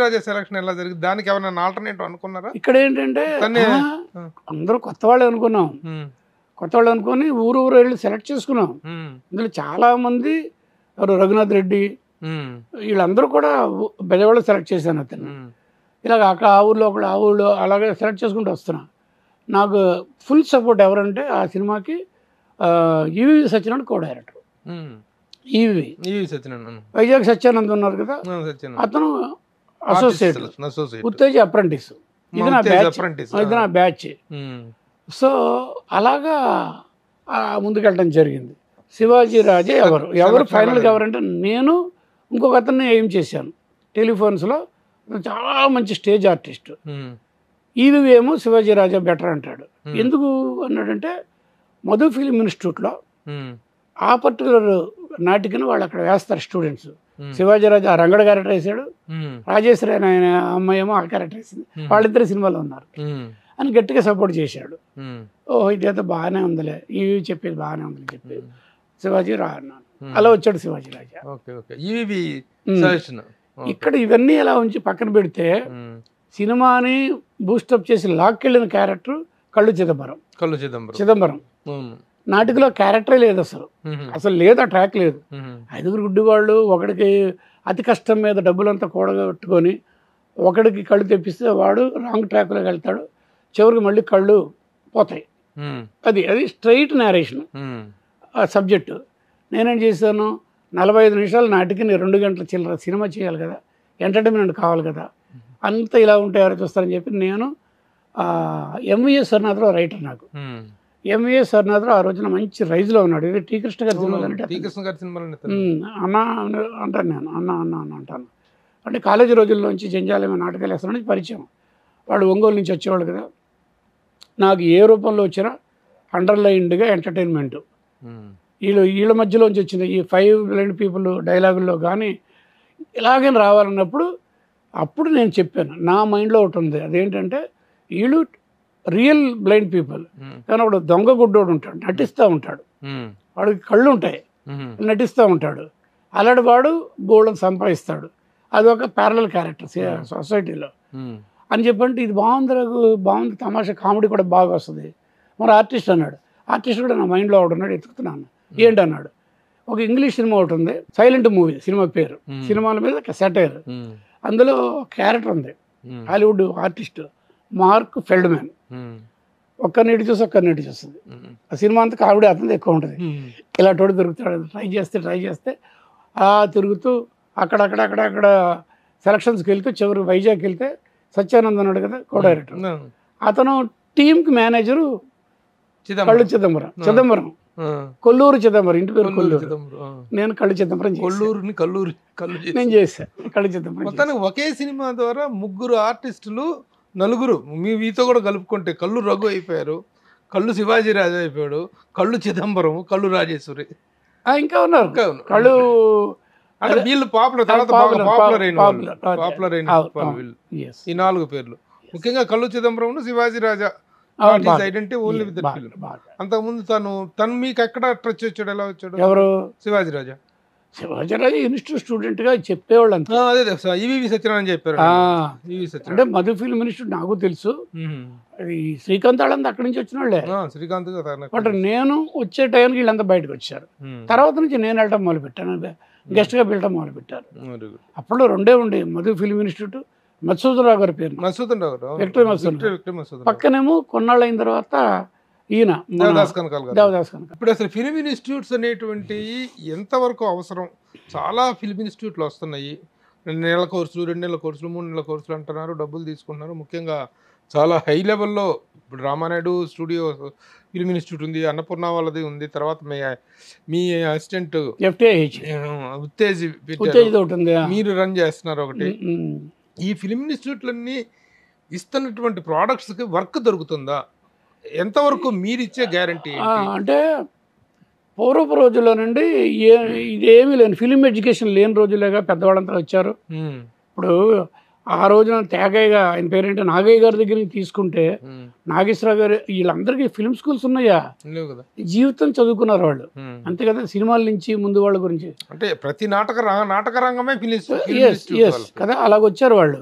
రాజా సెలక్షన్ ఎలా జరిగింది, దానికి ఏమైనా ఆల్టర్నేటివ్ అనుకున్నారా? ఇక్కడ ఏంటంటే అందరూ కొత్త వాళ్ళు అనుకున్నాం, కొత్త వాళ్ళు అనుకుని ఊరు వెళ్ళి సెలెక్ట్ చేసుకున్నాం. ఇందులో చాలా మంది ఎవరు, రఘునాథ్ రెడ్డి, వీళ్ళందరూ కూడా బెజవాడలో సెలెక్ట్ చేశాను అతను. ఇలాగ అక్కడ ఆ ఊళ్ళో ఒకళ్ళు, ఆ ఊళ్ళో అలాగే సెలెక్ట్ చేసుకుంటూ వస్తున్నా. నాకు ఫుల్ సపోర్ట్ ఎవరంటే ఆ సినిమాకి ఈవి సత్యనారాయణ కో డైరెక్టర్. వైజాగ్ సత్యానంద్ ఉన్నారు కదా, అతను అసోసియేట్, ఉత్తేజ అప్రెంటిస్, ఇది నా బ్యాచ్. సో అలాగా ముందుకెళ్ళడం జరిగింది. శివాజీ రాజే ఎవరు ఫైనల్గా ఎవరంటే నేను ఇంకొక అతన్ని ఏం చేశాను టెలిఫోన్స్లో, చాలా మంచి స్టేజ్ ఆర్టిస్ట్. ఈవి ఏమో శివాజీ రాజా బెటర్ అంటాడు. ఎందుకు అన్నాడంటే మధు ఫిలిం ఇన్స్టిట్యూట్లో ఆ పర్టికులర్ నాటికను వాళ్ళు అక్కడ వేస్తారు స్టూడెంట్స్. శివాజీరాజు ఆ రంగడ క్యారెక్టర్ వేసాడు, రాజేశ్వరి ఆయన అమ్మాయి ఏమో ఆ క్యారెక్టర్ వేసింది, వాళ్ళిద్దరు సినిమాలో ఉన్నారు అని గట్టిగా సపోర్ట్ చేశాడు. ఓహో ఇదైతే బాగానే ఉందిలే, ఇవి చెప్పేది బాగానే ఉందని చెప్పి శివాజీ రా అన్నాను. అలా వచ్చాడు శివాజీ రాజా. ఇక్కడ ఇవన్నీ ఎలా ఉంచి పక్కన పెడితే సినిమాని బూస్టప్ చేసి లాక్కెళ్ళిన క్యారెక్టర్ కళ్ళు చిదంబరం. నాటికలో క్యారెక్టరే లేదు, అసలు లేదు, ఆ ట్రాక్ లేదు. 5 గుడ్డి వాళ్ళు ఒకడికి అతి కష్టం మీద డబ్బులంతా కూడగట్టుకొని ఒకడికి కళ్ళు తెప్పిస్తే వాడు రాంగ్ ట్రాక్లోకి వెళ్తాడు, చివరికి మళ్ళీ కళ్ళు పోతాయి. అది స్ట్రైట్ నేరేషన్ ఆ సబ్జెక్టు. నేనేం చేశాను, 45 నిమిషాలు నాటికి 2 గంటల చిల్లర సినిమా చేయాలి కదా, ఎంటర్టైన్మెంట్ కావాలి కదా, అంతా ఇలా ఉంటే ఎవరు చూస్తారని చెప్పి నేను ఎంవిఎస్ సర్నాథరావు రైటర్. నాకు ఎంవిఎస్ సర్నాథరావు ఆ రోజున మంచి రైజ్లో ఉన్నాడు. ఇది టీ కృష్ణ గారి సినిమా అన్న అంటాను నేను, అన్న అన్న అన్న అంటాను. అంటే కాలేజీ రోజుల్లోంచి జంజాలమే నాటకాలు వేస్తానని పరిచయం. వాడు ఒంగోలు నుంచి వచ్చేవాళ్ళు కదా, నాకు ఏ రూపంలో వచ్చినా అండర్లైన్డ్గా ఎంటర్టైన్మెంట్ వీళ్ళ మధ్యలోంచి వచ్చింది. ఈ 5 బ్లైండ్ పీపుల్ డైలాగుల్లో కానీ ఇలాగే రావాలన్నప్పుడు అప్పుడు నేను చెప్పాను, నా మైండ్లో ఒకటి ఉంది, అదేంటంటే వీళ్ళు రియల్ బ్లైండ్ పీపుల్, కానీ వాడు దొంగ గుడ్డోడు ఉంటాడు, నటిస్తూ ఉంటాడు, వాడికి కళ్ళు ఉంటాయి, నటిస్తూ ఉంటాడు, అలాంటి వాడు గోల్డ్ని సంపాదిస్తాడు, అదొక ప్యారలల్ క్యారెక్టర్ సొసైటీలో అని చెప్పంటే ఇది బాగుంది తమాషా, కామెడీ కూడా బాగా వస్తుంది. మరి ఆర్టిస్ట్ అన్నాడు, ఆర్టిస్ట్ కూడా నా మైండ్లో ఒకటి ఉన్నాడు, ఎత్తుకుతున్నాను ఏంటన్నాడు. ఒక ఇంగ్లీష్ సినిమా ఒకటి ఉంది, సైలెంట్ మూవీ సినిమా పేరు, సినిమాల మీద సెటైర్, అందులో క్యారెక్టర్ ఉంది హాలీవుడ్ ఆర్టిస్ట్ మార్క్ ఫెల్డ్మ్యాన్. ఒక్కరిని చూస్తుంది ఆ సినిమా అంతా కామెడీ అతనిది ఎక్కువ ఉంటుంది. ఇలా తోడు దొరుకుతాడు, ట్రై చేస్తే తిరుగుతూ అక్కడ సెలక్షన్స్కి వెళ్తూ చివరికి వైజాగ్కి వెళ్తే సత్యానంద్ అన్నాడు కదా కో డైరెక్టర్, అతను టీంకి మేనేజరు కళ్ళు చిదంబరం కొల్లూరు చిదంబరం, ఇంటి పేరు కొల్లూరు, నేను కళ్ళు చిదంబరం నేను చేశాను. కళ్ళు చిదంబరం ఒకే సినిమా ద్వారా 3 ఆర్టిస్టులు 4 మీతో కూడా కలుపుకుంటే కళ్ళు రఘు అయిపోయారు, కళ్ళు శివాజీ రాజా అయిపోయాడు, కళ్ళు చిదంబరం, కళ్ళు రాజేశ్వరి ఇంకా ఉన్నారు. కళ్ళు అంటే వీళ్ళు పాపులర్ అయిన వీళ్ళు ఈ 4 పేర్లు. ముఖ్యంగా Kallu Chidambaram, Shivaji Raja identity only with that film. అంతకుముందు తను మీకు ఎక్కడ టచ్ వచ్చాడు, ఎలా వచ్చాడు? ఎవరు? శివాజీ రాజా ఇన్స్టిట్యూట్ స్టూడెంట్ గా చెప్పేవాళ్ళు అంతా. ఈవీవి సత్యనారాయణ చెప్పారు. అంటే మధు ఫిల్మ్ ఇన్స్టిట్యూట్ నాకు తెలుసు, ఈ శ్రీకాంత్ వాళ్ళంతా అక్కడి నుంచి వచ్చిన వాళ్ళే. శ్రీకాంత్ బట్ నేను వచ్చే టైంకి వీళ్ళంతా బయటకు వచ్చారు. తర్వాత నుంచి నేను వెళ్ళటం మొదలు పెట్టాను, గెస్ట్ గా వెళ్ళటం మొదలు పెట్టారు. అప్పుడు 2 ఉండే, మధు ఫిల్మ్ ఇన్స్టిట్యూట్, మధుసూదనరావు గారి పేరు పక్కనేమో కొన్నాళ్ళు అయిన తర్వాత ఈయన దేవదాస్ కనకాల్. ఇప్పుడు అసలు ఫిల్మ్ ఇన్స్టిట్యూట్స్ అనేటువంటి ఎంతవరకు అవసరం? చాలా ఫిల్మ్ ఇన్స్టిట్యూట్లు వస్తున్నాయి, 2 నెలల కోర్సులు, 2 నెలల కోర్సులు, 3 నెలల కోర్సులు అంటున్నారు, డబ్బులు తీసుకుంటున్నారు. ముఖ్యంగా చాలా హై లెవెల్లో ఇప్పుడు రామానాయుడు స్టూడియో ఫిల్మ్ ఇన్స్టిట్యూట్ ఉంది, అన్నపూర్ణ వాళ్ళది ఉంది, తర్వాత మీ అసిస్టెంట్ ఉత్తేజ్ మీరు రన్ చేస్తున్నారు ఒకటి. ఈ ఫిల్మ్ ఇన్స్టిట్యూట్లన్నీ ఇస్తున్నటువంటి ప్రోడక్ట్స్కి వర్క్ దొరుకుతుందా? ఎంతవరకు మీరు ఇచ్చే గ్యారంటీ? అంటే పూర్వపు రోజుల్లో నుండి ఇదేమీ లేని ఫిలిం ఎడ్యుకేషన్ లేని రోజులేగా పెద్దవాళ్ళంతా వచ్చారు. ఇప్పుడు ఆ రోజున తేగయ్య, ఆయన పేరేంటే నాగయ్య గారి దగ్గర తీసుకుంటే నాగేశ్వరరావు గారు, వీళ్ళందరికీ ఫిల్మ్ స్కూల్స్ ఉన్నాయా? జీవితం చదువుకున్నారు వాళ్ళు, అంతే కదా. సినిమాల నుంచి ముందు వాళ్ళ గురించి అంటే ప్రతి నాటక రంగమే కదా, అలాగొచ్చారు వాళ్ళు.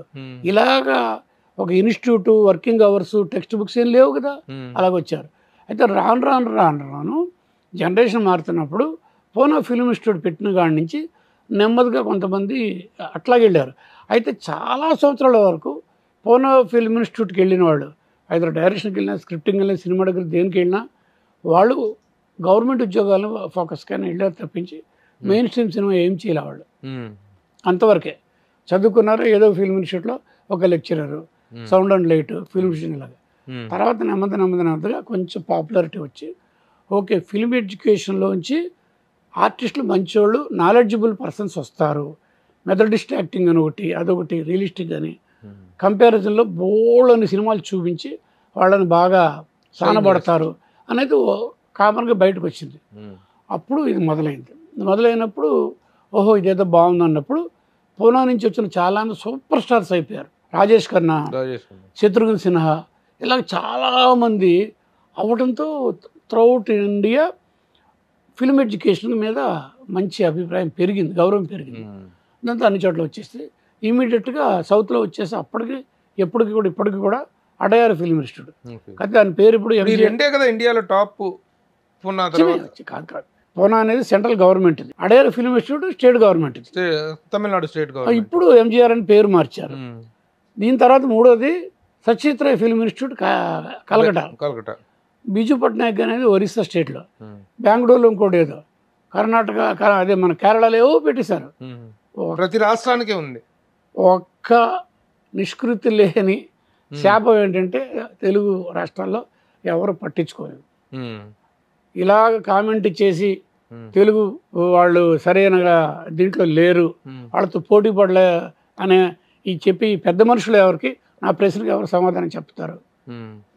ఇలాగా ఒక institute, working hours, text books ఏం లేవు కదా, అలాగొచ్చారు. అయితే రాను జనరేషన్ మారుతున్నప్పుడు పూనా ఫిల్మ్ ఇన్స్టిట్యూట్ పెట్టిన కాడి నుంచి నెమ్మదిగా కొంతమంది అట్లాగే వెళ్ళారు. అయితే చాలా సంవత్సరాల వరకు పూనా ఫిల్మ్ ఇన్స్టిట్యూట్కి వెళ్ళిన వాళ్ళు, అయితే డైరెక్షన్కి వెళ్ళినా, స్క్రిప్టింగ్ వెళ్ళినా, సినిమా దగ్గర దేనికి వెళ్ళినా వాళ్ళు గవర్నమెంట్ ఉద్యోగాలు ఫోకస్గానే వెళ్ళారు తప్పించి మెయిన్ స్ట్రీమ్ సినిమా ఏం చేయాలి వాళ్ళు. అంతవరకే చదువుకున్నారు, ఏదో ఫిల్మ్ ఇన్స్టిట్యూట్లో ఒక lecturer, sound and light, film institute లాగా. తర్వాత నెమ్మదిగా కొంచెం పాపులారిటీ వచ్చి ఓకే ఫిల్మ్ ఎడ్యుకేషన్లోంచి ఆర్టిస్టులు మంచోళ్ళు, నాలెడ్జబుల్ పర్సన్స్ వస్తారు, మెథడిస్ట్ యాక్టింగ్ అని ఒకటి, అదొకటి, రియలిస్టిక్ అని కంపారిజన్లో బోల్డని సినిమాలు చూపించి వాళ్ళని బాగా సానబడతారు అనేది కామన్గా బయటకు వచ్చింది. అప్పుడు ఇది మొదలైంది. మొదలైనప్పుడు ఓహో ఇదేదో బాగుంది అన్నప్పుడు పూనా నుంచి వచ్చిన చాలామంది సూపర్ స్టార్స్ అయిపోయారు. రాజేష్ ఖన్నా, శత్రుఘ్న సిన్హా, ఇలా చాలామంది అవ్వడంతో త్రూఅవుట్ ఇండియా ఫిల్మ్ ఎడ్యుకేషన్ మీద మంచి అభిప్రాయం పెరిగింది, గౌరవం పెరిగింది. దాంతో అన్ని చోట్ల వచ్చేసి ఇమీడియట్గా సౌత్లో వచ్చేసి అప్పటికి ఎప్పటికి కూడా ఇప్పటికి కూడా అడయార్ ఫిల్మ్ ఇన్స్టిట్యూట్. కానీ దాని పేరు ఇప్పుడు రెండే కదా ఇండియాలో టాప్. పూనా కాదు, పూనా అనేది central government, Adyar film institute state government, Tamil Nadu state government. ఇప్పుడు ఎంజీఆర్ అని పేరు మార్చారు. దీని తర్వాత మూడోది సచిత్రాయ్ ఫిల్మ్ ఇన్స్టిట్యూట్ కలకటా. బిజు పట్నాయక్ అనేది ఒరిస్సా స్టేట్లో, బెంగళూరులో ఇంకోటి ఏదో, కర్ణాటక అదే మన కేరళలో ఏవో పెట్టేశారు. ప్రతి రాష్ట్రానికి ఉంది. ఒక్క నిష్కృతి లేని శాపం ఏంటంటే తెలుగు రాష్ట్రాల్లో ఎవరు పట్టించుకోలేదు. ఇలాగ కామెంట్ చేసి తెలుగు వాళ్ళు సరైనగా దీంట్లో లేరు, వాళ్ళతో పోటీ పడలే అనే ఈ చెప్పి పెద్ద మనుషులు ఎవరికి నా ప్రశ్నకు ఎవరు సమాధానం చెప్తారు?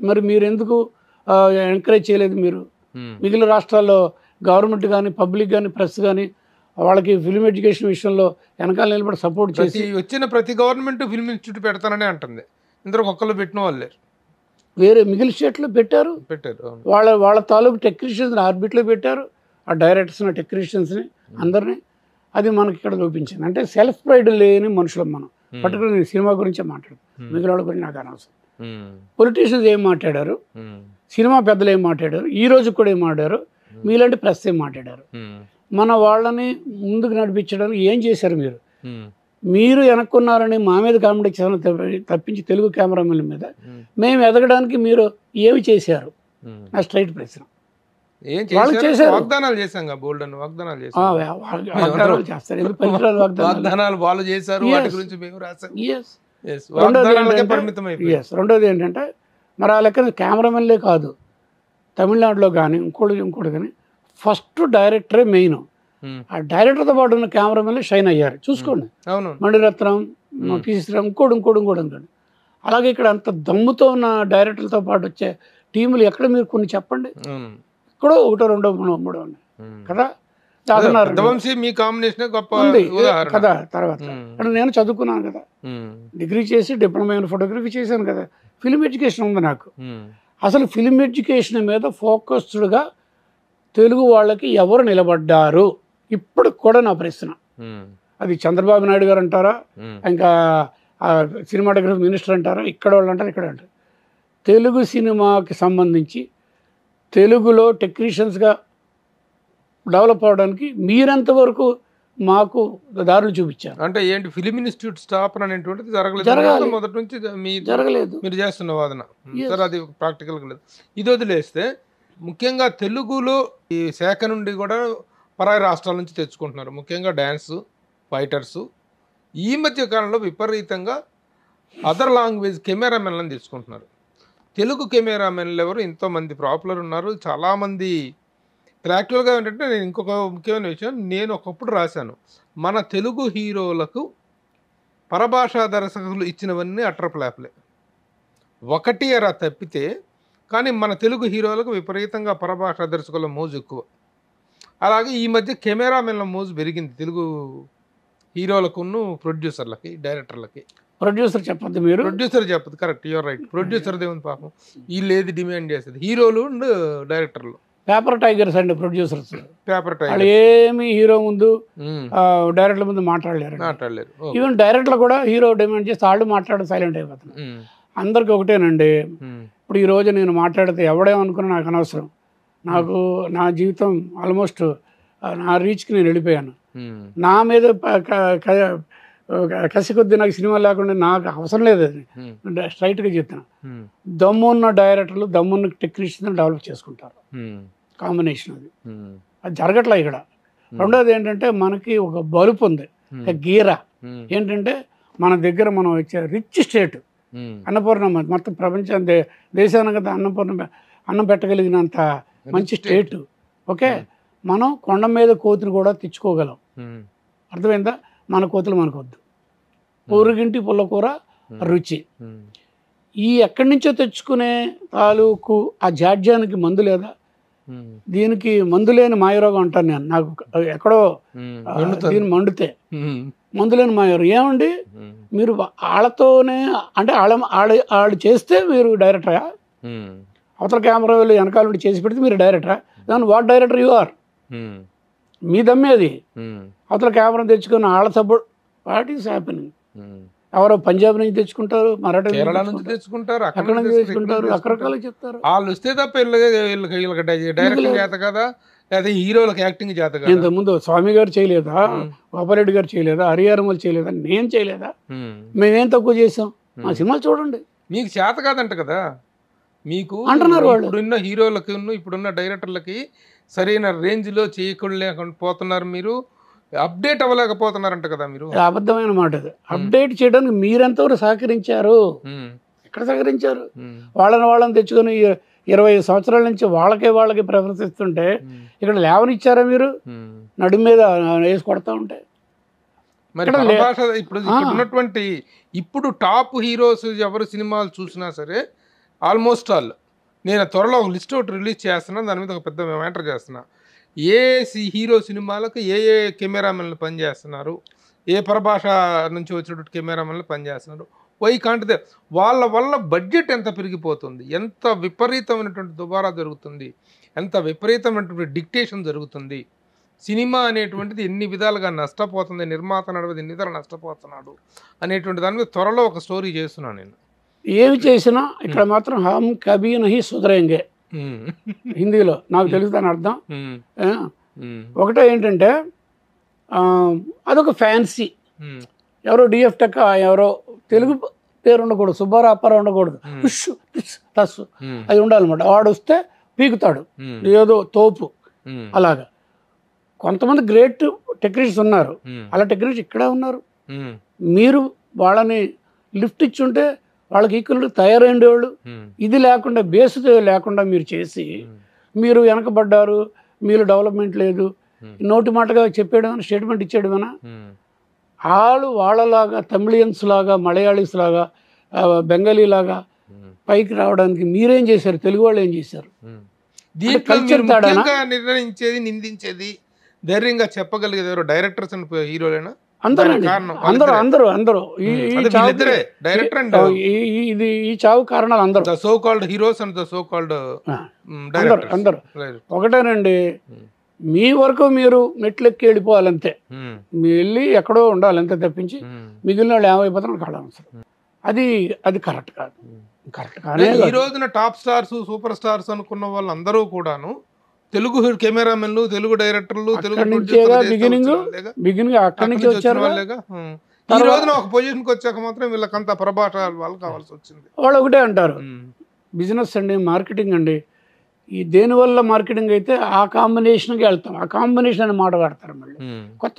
మరి మీరు ఎందుకు ఎంకరేజ్ చేయలేదు? మీరు మిగిలిన రాష్ట్రాల్లో గవర్నమెంట్ కానీ పబ్లిక్ కానీ ప్రెస్ కానీ వాళ్ళకి ఫిల్మ్ ఎడ్యుకేషన్ విషయంలో వెనకాల నిలబడి సపోర్ట్ చేసి వచ్చిన ప్రతి గవర్నమెంట్ ఫిల్మ్ ఇన్స్టిట్యూట్ పెడతానని అంటుంది. ఇందరూ ఒక్కళ్ళు పెట్టిన వాళ్ళే వేరే మిగిలిన స్టేట్లో పెట్టారు. వాళ్ళ తాలూకు టెక్నీషియన్స్ ఆర్బిట్లో పెట్టారు, ఆ డైరెక్టర్స్ని టెక్నీషియన్స్ని అందరినీ. అది మనకి ఇక్కడ చూపించింది. అంటే సెల్ఫ్ ప్రైడ్ లేని మనుషులం మనం. పర్టికులర్ నేను సినిమా గురించే మాట్లాడు, మిగిలిన వాళ్ళ గురించి నాకు అనవసరం. పొలిటీషియన్స్ ఏం మాట్లాడారు, సినిమా పెద్దలు ఏం మాట్లాడారు, ఈ రోజు కూడా ఏం మాట్లాడారు, మీలాంటి ప్రెస్ ఏం మాట్లాడారు, మన వాళ్ళని ముందుకు నడిపించడానికి ఏం చేశారు? మీరు వెనక్కున్నారని మా మీద కామెంట్ చేసిన తప్పించి తెలుగు కెమెరామెన్ల మీద మేము ఎదగడానికి మీరు ఏమి చేశారు? నా స్ట్రైట్ ప్రశ్న. వాగ్దానాలు చేశాం, వాగ్దానాలు చేస్తారు. రెండోది ఏంటంటే మరి ఆ లెక్కన కెమెరామెన్లే కాదు, తమిళనాడులో కానీ ఇంకోటి కానీ ఫస్ట్ డైరెక్టరే మెయిన్. ఆ డైరెక్టర్తో పాటు ఉన్న కెమెరామెన్లే షైన్ అయ్యారు. చూసుకోండి, మణిరత్నం, పిసి శ్రీరామ్, ఇంకోటి. అలాగే ఇక్కడ అంత దమ్ముతో ఉన్న డైరెక్టర్లతో పాటు వచ్చే టీములు ఎక్కడ మీరు కొన్ని చెప్పండి. ఇక్కడ ఒకటో రెండో మూడో ఉన్నాయి కదా. కదా తర్వాత అంటే నేను చదువుకున్నాను కదా, డిగ్రీ చేసి డిప్లొమా ఇన్ ఫోటోగ్రఫీ చేశాను కదా, ఫిల్మ్ ఎడ్యుకేషన్ ఉంది నాకు. అసలు ఫిల్మ్ ఎడ్యుకేషన్ మీద ఫోకస్డ్గా తెలుగు వాళ్ళకి ఎవరు నిలబడ్డారు ఇప్పుడు కూడా నా ప్రశ్న. అది చంద్రబాబు నాయుడు గారు అంటారా, ఇంకా సినిమాటోగ్రఫీ మినిస్టర్ అంటారా, ఇక్కడ వాళ్ళు అంటారు, ఇక్కడ అంటారు. తెలుగు సినిమాకి సంబంధించి తెలుగులో టెక్నీషియన్స్గా డెవలప్ అవడానికి మీరెంతవరకు మాకు దారులు చూపించారు? అంటే ఏంటి ఫిలిం ఇన్స్టిట్యూట్ స్థాపన అనేటువంటిది జరగలేదు మొదటి నుంచి, జరగలేదు. మీరు చేస్తున్న వాదన సార్ అది ప్రాక్టికల్గా లేదు. ఇది వదిలేస్తే ముఖ్యంగా తెలుగులో ఈ శాఖ నుండి కూడా పరాయి రాష్ట్రాల నుంచి తెచ్చుకుంటున్నారు, ముఖ్యంగా డ్యాన్స్ ఫైటర్సు. ఈ మధ్య కాలంలో విపరీతంగా అదర్ లాంగ్వేజ్ కెమెరామెన్లను తెచ్చుకుంటున్నారు. తెలుగు కెమెరామెన్లు ఎవరు ఎంతోమంది పాపులర్ ఉన్నారు, చాలామంది. యాక్చువల్గా ఏంటంటే నేను ఇంకొక ముఖ్యమైన విషయం, నేను ఒకప్పుడు రాశాను, మన తెలుగు హీరోలకు పరభాషా దర్శకులు ఇచ్చినవన్నీ అట్రప్లాప్లే, ఒకటి అరా తప్పితే. కానీ మన తెలుగు హీరోలకు విపరీతంగా పరభాషా దర్శకుల మోజు ఎక్కువ. అలాగే ఈ మధ్య కెమెరామెన్ల మోజు పెరిగింది తెలుగు హీరోలకును ప్రొడ్యూసర్లకి, డైరెక్టర్లకి. ప్రొడ్యూసర్ చెప్పద్దు, మీరు ప్రొడ్యూసర్ చెప్పదు, కరెక్ట్, యువర్ రైట్. ప్రొడ్యూసర్ దేవుని పాపం వీళ్ళు ఏది డిమాండ్ చేస్తుంది, హీరోలు అండ్ డైరెక్టర్లు. పేపర్ టైగర్స్ అండి ప్రొడ్యూసర్స్. పేపర్ టైగర్ ఏమి హీరో ముందు డైరెక్టర్ల ముందు మాట్లాడలేరు. ఈవెన్ డైరెక్టర్లు కూడా హీరో డిమాండ్ చేస్తే వాళ్ళు మాట్లాడి సైలెంట్ అయిపోతున్నారు. అందరికి ఒకటేనండి, ఇప్పుడు ఈరోజు నేను మాట్లాడితే ఎవడేమనుకున్నా నాకు అనవసరం. నాకు నా జీవితం ఆల్మోస్ట్ నా రీచ్కి నేను వెళ్ళిపోయాను. నా మీద కసి కొద్ది నాకు సినిమా లేకుండా నాకు అవసరం లేదు. అది స్ట్రైట్గా చెప్తాను. దమ్మున్న డైరెక్టర్లు దమ్మున్న టెక్నీషియన్ డెవలప్ చేసుకుంటారు, కాంబినేషన్. అది జరగట్లే ఇక్కడ. రెండోది ఏంటంటే మనకి ఒక బలుపు ఉంది, ఒక గీర. ఏంటంటే మన దగ్గర మనం వచ్చే రిచ్ స్టేట్ అన్నపూర్ణమ్మ, మొత్తం ప్రపంచం దేశానికి కదా అన్నం పెట్టగలిగినంత మంచి స్టేట్. ఓకే, మనం కొండ మీద కోతులు కూడా తెచ్చుకోగలం. అర్థమైందా? మన కోతులు మనకు వద్దు. పొరుగింటి పుల్లకూర రుచి. ఈ ఎక్కడి నుంచో తెచ్చుకునే తాలూకు ఆ జాడ్యానికి మందు లేదా? దీనికి మందులేని మాయరోగం అంటాను నేను. నాకు ఎక్కడో దీన్ని మండితే మందులేని మాయరోగం ఏమండి, మీరు వాళ్ళతోనే అంటే వాళ్ళు చేస్తే మీరు డైరెక్టరా? అవతల కెమెరా వెళ్ళి వెనకాల నుండి చేసి పెడితే మీరు డైరెక్టరా? దాని వాట్ డైరెక్టర్ యు ఆర్? మీ దమ్మే అది. అవతల కెమెరా తెచ్చుకుని వాళ్ళ సపోర్ట్, వాట్ ఈస్ హ్యాపెనింగ్? ఎవరో పంజాబ్ నుంచి తెచ్చుకుంటారు, మరాఠా కేరళ నుంచి తెచ్చుకుంటారు, అక్కడ నుంచి తెచ్చుకుంటారు, రకరకాలు చెప్తారు. వాళ్ళు వస్తే తప్ప డైరెక్టింగ్ చేత కదా, లేదా హీరోలకు యాక్టింగ్ చేత కదా. ఇంతకుముందు స్వామి గారు చేయలేదా, గోపారెడ్డి గారు చేయలేదా, హరిహరమల్ చేయలేదా, నేను చేయలేదా? మేమేం తక్కువ చేసాం? మా సినిమాలు చూడండి. మీకు చేత కాదంట కదా మీకు అంటున్నారు వాళ్ళు. ఇప్పుడున్న హీరోలకు ఇప్పుడున్న డైరెక్టర్లకి సరైన రేంజ్లో చేయలేకుండా పోతున్నారు, మీరు అప్డేట్ అవ్వలేకపోతున్నారంట కదా. మీరు అబద్ధమైన మాట అది. అప్డేట్ చేయడానికి మీరెంతవరకు సహకరించారు? ఎక్కడ సహకరించారు? వాళ్ళని తెచ్చుకొని 25 సంవత్సరాల నుంచి వాళ్ళకి ప్రిఫరెన్స్ ఇస్తుంటే ఇక్కడ లేవనిచ్చారా మీరు? నడుము మీద వేసి కొడతా ఉంటే మరి ఇప్పుడు ఉన్నటువంటి ఇప్పుడు టాప్ హీరోస్ ఎవరు సినిమాలు చూసినా సరే ఆల్మోస్ట్ ఆల్, నేను త్వరలో ఒక లిస్ట్ ఒకటి రిలీజ్ చేస్తున్నా, దాని మీద ఒక పెద్ద మ్యాటర్ చేస్తున్నా. ఏ హీరో సినిమాలకు ఏ కెమెరామెన్లు పనిచేస్తున్నారు, ఏ పరభాష నుంచి వచ్చినటువంటి కెమెరామెన్లు పనిచేస్తున్నారు, వై కాంటే వాళ్ళ వల్ల బడ్జెట్ ఎంత పెరిగిపోతుంది, ఎంత విపరీతమైనటువంటి దుబారా జరుగుతుంది, ఎంత విపరీతమైనటువంటి డిక్టేషన్ జరుగుతుంది, సినిమా అనేటువంటిది ఎన్ని విధాలుగా నష్టపోతుంది, నిర్మాత నడవది ఎన్ని విధాలు నష్టపోతున్నాడు అనేటువంటి దాని మీద త్వరలో ఒక స్టోరీ చేస్తున్నాను నేను. ఏమి చేసినా ఇక్కడ మాత్రం హమ్ కభీ నహీ సుధరేంగే హిందీలో నాకు తెలుసు దాని అర్థం. ఒకటే ఏంటంటే అదొక ఫ్యాన్సీ. ఎవరో డిఎఫ్ టెక్ ఎవరో తెలుగు పేరు ఉండకూడదు, సుబ్బారావు అప్పారావు ఉండకూడదు, తస్సు అది ఉండాలన్నమాట. వాడు వస్తే పీకుతాడు ఏదో తోపు. అలాగా కొంతమంది గ్రేట్ టెక్నీషియన్స్ ఉన్నారు, అలా టెక్నీషియన్స్ ఇక్కడే ఉన్నారు. మీరు వాళ్ళని లిఫ్ట్ ఇచ్చుంటే వాళ్ళకి ఈక్వల్ తయారైండేవాళ్ళు. ఇది లేకుండా బేస్ లేకుండా మీరు చేసి మీరు వెనకబడ్డారు, మీరు డెవలప్మెంట్ లేదు, నోటి మాటగా చెప్పేయడం స్టేట్మెంట్ ఇచ్చేయడమేనా? వాళ్ళలాగా తమిళియన్స్ లాగా, మలయాళీస్ లాగా, బెంగాలీ లాగా పైకి రావడానికి మీరేం చేశారు? తెలుగు వాళ్ళు ఏం చేశారు? కల్చర్ నిర్ణయించేది, నిందించేది, ధైర్యంగా చెప్పగలిగేది ఎవరు? డైరెక్టర్స్ అండ్ హీరోలేనా? అందరూ ఈ చావు కారణాలు అందరూ so called heroes and so called అందరూ ఒకటేనండి. మీ వరకు మీరు మెట్లెక్కి వెళ్ళిపోవాలంతే, మీ వెళ్ళి ఎక్కడో ఉండాలంతే తప్పించి మిగిలిన వాళ్ళు ఏమైపోతారో కావడం అది కరెక్ట్ కాదు. కరెక్ట్ కాదు. ఈ రోజున టాప్ స్టార్స్, సూపర్ స్టార్స్ అనుకున్న వాళ్ళందరూ కూడాను తెలుగు కెమెరామెన్లు, తెలుగు డైరెక్టర్లు, తెలుగు బిగినింగ్ అక్కడి నుంచి వచ్చారు. ఈ రోజున ఒక పొజిషన్కి వచ్చాక మాత్రం వీళ్ళకంతా ప్రభాష వాళ్ళు కావాల్సి వచ్చింది. వాళ్ళు ఒకటే అంటారు, బిజినెస్ అండి, మార్కెటింగ్ అండి. ఈ దేనివల్ల మార్కెటింగ్ అయితే ఆ కాంబినేషన్కి వెళ్తాం, ఆ కాంబినేషన్ అని మాట వాడతారు. మళ్ళీ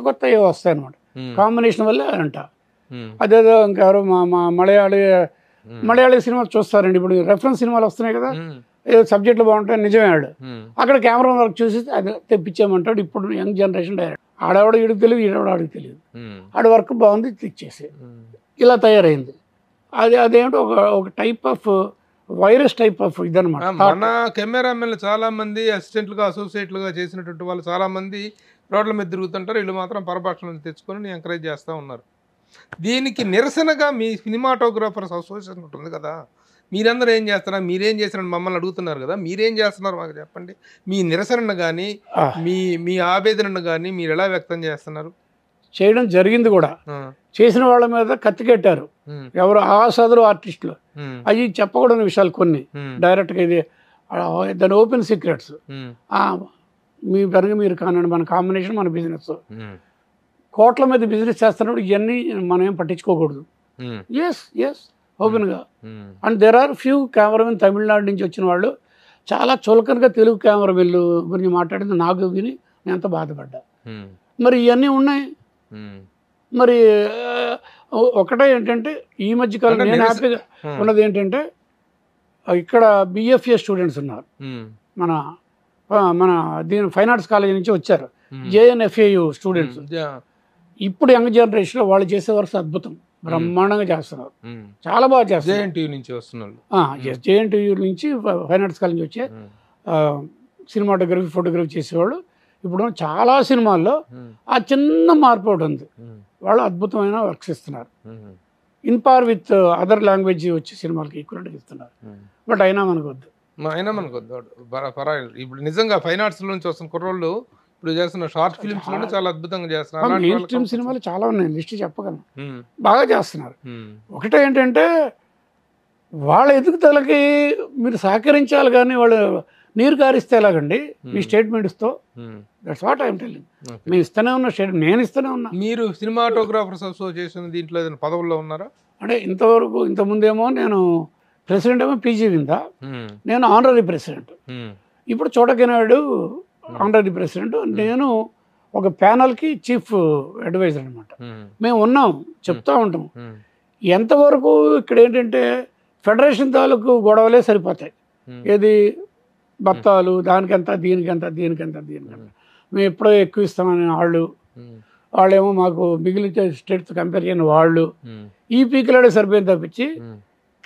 కొత్త ఏవో వస్తాయి అనమాట, కాంబినేషన్ వల్లే అంట. అదేదో ఇంకెవరు మా మలయాళీ సినిమాలు చూస్తారండి. ఇప్పుడు రెఫరెన్స్ సినిమాలు వస్తున్నాయి కదా, ఏదో సబ్జెక్టులు బాగుంటాయి, నిజమేనాడు అక్కడ కెమెరా వర్క్ చూసి అది తెప్పించామంటాడు. ఇప్పుడు యంగ్ జనరేషన్ డైరెక్ట్ ఆడవాడు వీడికి తెలియదు, ఈడవాడు ఆడికి తెలియదు, ఆడ వర్క్ బాగుంది తెచ్చేసి ఇలా తయారైంది. అదేమిటో ఒక type of virus type of ఇదనమాట. మన కెమెరామెన్లు చాలా మంది అసిస్టెంట్లుగా, అసోసియేట్లుగా చేసినటువంటి వాళ్ళు చాలా మంది రోడ్ల మీద తిరుగుతుంటారు. వీళ్ళు మాత్రం పరభాషలను తెచ్చుకొని ఎంకరేజ్ చేస్తూ ఉన్నారు. దీనికి నిరసనగా మీ సినిమాటోగ్రాఫర్స్ అసోసియేషన్ ఉంటుంది కదా, మీరందరూ ఏం చేస్తున్నారు, మీరేం చేస్తున్నారని మమ్మల్ని అడుగుతున్నారు కదా, మీరేం చేస్తున్నారు మాకు చెప్పండి. మీ నిరసనను కానీ మీ ఆవేదనను కానీ మీరు ఎలా వ్యక్తం చేస్తున్నారు? చేయడం జరిగింది కూడా. చేసిన వాళ్ళ మీద కత్తి కట్టారు ఎవరు సదరు ఆర్టిస్టులు. అవి చెప్పకూడని విషయాలు కొన్ని డైరెక్ట్గా. ఇది దాని ఓపెన్ సీక్రెట్స్. మీ పరంగా మీరు కానివ్వండి, మన కాంబినేషన్, మన బిజినెస్, కోట్ల మీద బిజినెస్ చేస్తున్నప్పుడు ఇవన్నీ మనం ఏం పట్టించుకోకూడదు. ఎస్ ఓపెన్గా. And there are few cameramen Tamil Nadu నుంచి వచ్చిన వాళ్ళు చాలా చులకనగా తెలుగు కెమెరామెన్లు గురించి మాట్లాడింది నాకు విని నేను ఎంత బాధపడ్డా. మరి ఇవన్నీ ఉన్నాయి. మరి ఒకటే ఏంటంటే ఈ మధ్యకాలం నేను హ్యాపీగా ఉన్నది ఏంటంటే ఇక్కడ బిఎఫ్ఏ స్టూడెంట్స్ ఉన్నారు, మన దీని ఫైన్ ఆర్ట్స్ కాలేజీ నుంచి వచ్చారు, జేఎన్ఎఫ్ఏయు స్టూడెంట్స్. ఇప్పుడు యంగ్ జనరేషన్లో వాళ్ళు చేసే వర్క్స్ అద్భుతం, బ్రహ్మాండంగా చేస్తున్నారు, చాలా బాగా చేస్తున్నారు. జేఎన్టీయూ నుంచి వస్తున్నారు, జేఎన్టీయూ నుంచి ఫైన్ ఆర్ట్స్ కాలేజ్ వచ్చే సినిమాటోగ్రఫీ ఫోటోగ్రఫీ చేసేవాళ్ళు. ఇప్పుడు చాలా సినిమాల్లో ఆ చిన్న మార్పు ఒకటి ఉంది. వాళ్ళు అద్భుతమైన వర్క్స్ ఇస్తున్నారు. In par with other language వచ్చే సినిమాలకి ఈక్వల్గా ఇస్తున్నారు. బట్ అయినా మనకు వద్దు. ఇప్పుడు నిజంగా ఫైన్ ఆర్ట్స్ నుంచి వస్తున్న కుర్రోళ్ళు ఇప్పుడు చేస్తున్న షార్ట్ ఫిల్మ్స్ లోనే చాలా అద్భుతంగా చేస్తున్నారు. మెయిన్ స్ట్రీమ్ సినిమాలు చాలా ఉన్నాయి, లిస్ట్ చెప్పగలను, బాగా చేస్తున్నారు. ఒకటే ఏంటంటే వాళ్ళ ఎదుగుదలకి మీరు సహకరించాలి, కానీ వాళ్ళు నీరు కారిస్తే ఎలాగండి మీ స్టేట్మెంట్స్తో. That's what I'm telling. మేము ఇస్తూనే ఉన్నా స్టేట్మెంట్, నేను ఇస్తూనే ఉన్నా. మీరు సినిమాటోగ్రాఫర్స్ అసోసియేషన్ దీంట్లో ఏదైనా పదవుల్లో ఉన్నారా? అంటే ఇంతకుముందేమో నేను ప్రెసిడెంట్ ఏమో పీజీ విందా, నేను ఆనరీ ప్రెసిడెంట్. ఇప్పుడు చోటకినాడు ఆనరీ ప్రెసిడెంట్, నేను ఒక ప్యానల్కి చీఫ్ అడ్వైజర్ అనమాట. మేము ఉన్నాం, చెప్తా ఉంటాం. ఎంతవరకు ఇక్కడ ఏంటంటే ఫెడరేషన్ తాలూకు గొడవలే సరిపోతాయి. ఏది బత్తాలు దానికంత దీనికంత దీనికంత దీనికంత మేము ఎప్పుడో ఎక్కువ ఇస్తామని వాళ్ళేమో మాకు మిగిలిన స్టేట్స్ కంపేర్ చేయని వాళ్ళు ఈ పీకిలాడే సరిపోయింది తప్పించి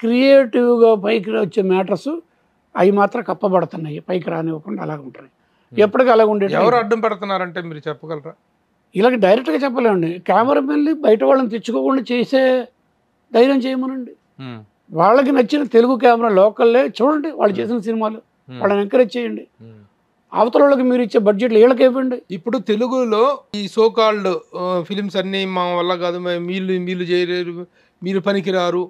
క్రియేటివ్గా పైకి వచ్చే మ్యాటర్స్ అవి మాత్రం కప్పబడుతున్నాయి, పైకి రానివ్వకుండా అలాగ ఉంటాయి. ఎప్పటికీ అలాగ ఉండే. ఎవరు అడ్డం పెడుతున్నారంటే మీరు చెప్పగలరా? ఇలాగ డైరెక్ట్గా చెప్పలేండి. కెమెరామెన్ని బయట వాళ్ళని తెచ్చుకోకుండా చేసే ధైర్యం చేయమనండి. వాళ్ళకి నచ్చిన తెలుగు కెమెరా లోకల్లే చూడండి, వాళ్ళు చేసిన సినిమాలు వాళ్ళని ఎంకరేజ్ చేయండి. అవతల వాళ్ళకి మీరు ఇచ్చే బడ్జెట్లు వీళ్ళకి ఇవ్వండి. ఇప్పుడు తెలుగులో ఈ సోకాల్డ్ ఫిలిమ్స్ అన్నీ మా వల్ల కాదు, మీరు చేయలేరు, మీరు పనికిరారు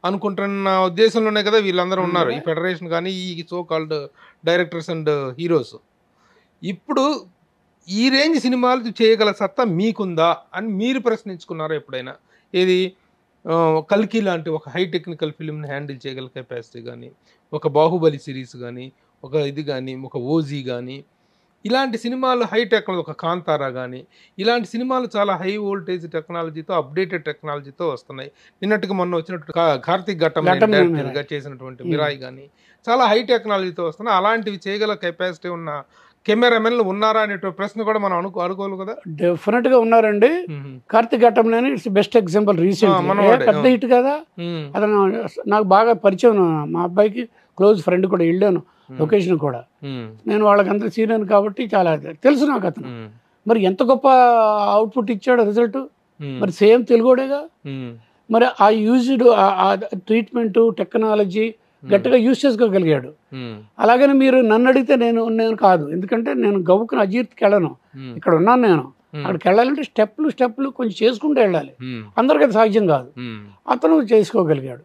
అనుకుంటున్న ఉద్దేశంలోనే కదా వీళ్ళందరూ ఉన్నారు, ఈ ఫెడరేషన్ కానీ ఈ సోకాల్డ్ డైరెక్టర్స్ అండ్ హీరోస్. ఇప్పుడు ఈ రేంజ్ సినిమాలు చేయగల సత్తా మీకుందా అని మీరు ప్రశ్నించుకున్నారా ఎప్పుడైనా? ఏది కల్కి లాంటి ఒక హై టెక్నికల్ ఫిల్మ్ని హ్యాండిల్ చేయగల కెపాసిటీ కానీ, ఒక బాహుబలి సిరీస్ కానీ, ఒక ఇది కానీ, ఒక ఓజీ కానీ, ఇలాంటి సినిమాలు హై టెక్నాలజీ, ఒక కాంతారా కానీ, ఇలాంటి సినిమాలు చాలా హై వోల్టేజ్ టెక్నాలజీతో, అప్డేటెడ్ టెక్నాలజీతో వస్తున్నాయి. నిన్నటికి మొన్న వచ్చినట్టు కార్తీక్ ఘట్టంగా చేసినటువంటి మిరాయి కానీ చాలా హై టెక్నాలజీతో వస్తున్నాయి. అలాంటివి చేయగల కెపాసిటీ ఉన్న కెమెరామెన్లు ఉన్నారా అనే ప్రశ్న కూడా మనం అనుకోవాలి కదా. డెఫినెట్ గా ఉన్నారండి. కార్తీక్ ఘట్టంలోనే ఇట్స్ బెస్ట్ ఎగ్జాంపుల్. రీసెంట్ పెద్ద హిట్ కదా, అతను నాకు బాగా పరిచయం, మా అబ్బాయికి క్లోజ్ ఫ్రెండ్ కూడా, వెళ్ళాను లొకేషన్ కూడా. నేను వాళ్ళకంతా సీనియర్ కాబట్టి చాలా తెలుసు నాకు అతను. మరి ఎంత గొప్ప అవుట్పుట్ ఇచ్చాడు రిజల్ట్. మరి సేమ్ తెలుగుడేగా. మరి ఆ యూజ్డ్ ఆ ట్రీట్మెంట్ టెక్నాలజీ గట్టిగా యూజ్ చేసుకోగలిగాడు. అలాగని మీరు నన్ను అడిగితే నేను కాదు, ఎందుకంటే నేను గవుకుని అజీర్తికి వెళ్ళను. ఇక్కడ ఉన్నాను నేను. అక్కడికి వెళ్ళాలంటే స్టెప్లు కొంచెం చేసుకుంటూ వెళ్ళాలి. అందరికీ అది సాధ్యం కాదు. అతను చేసుకోగలిగాడు.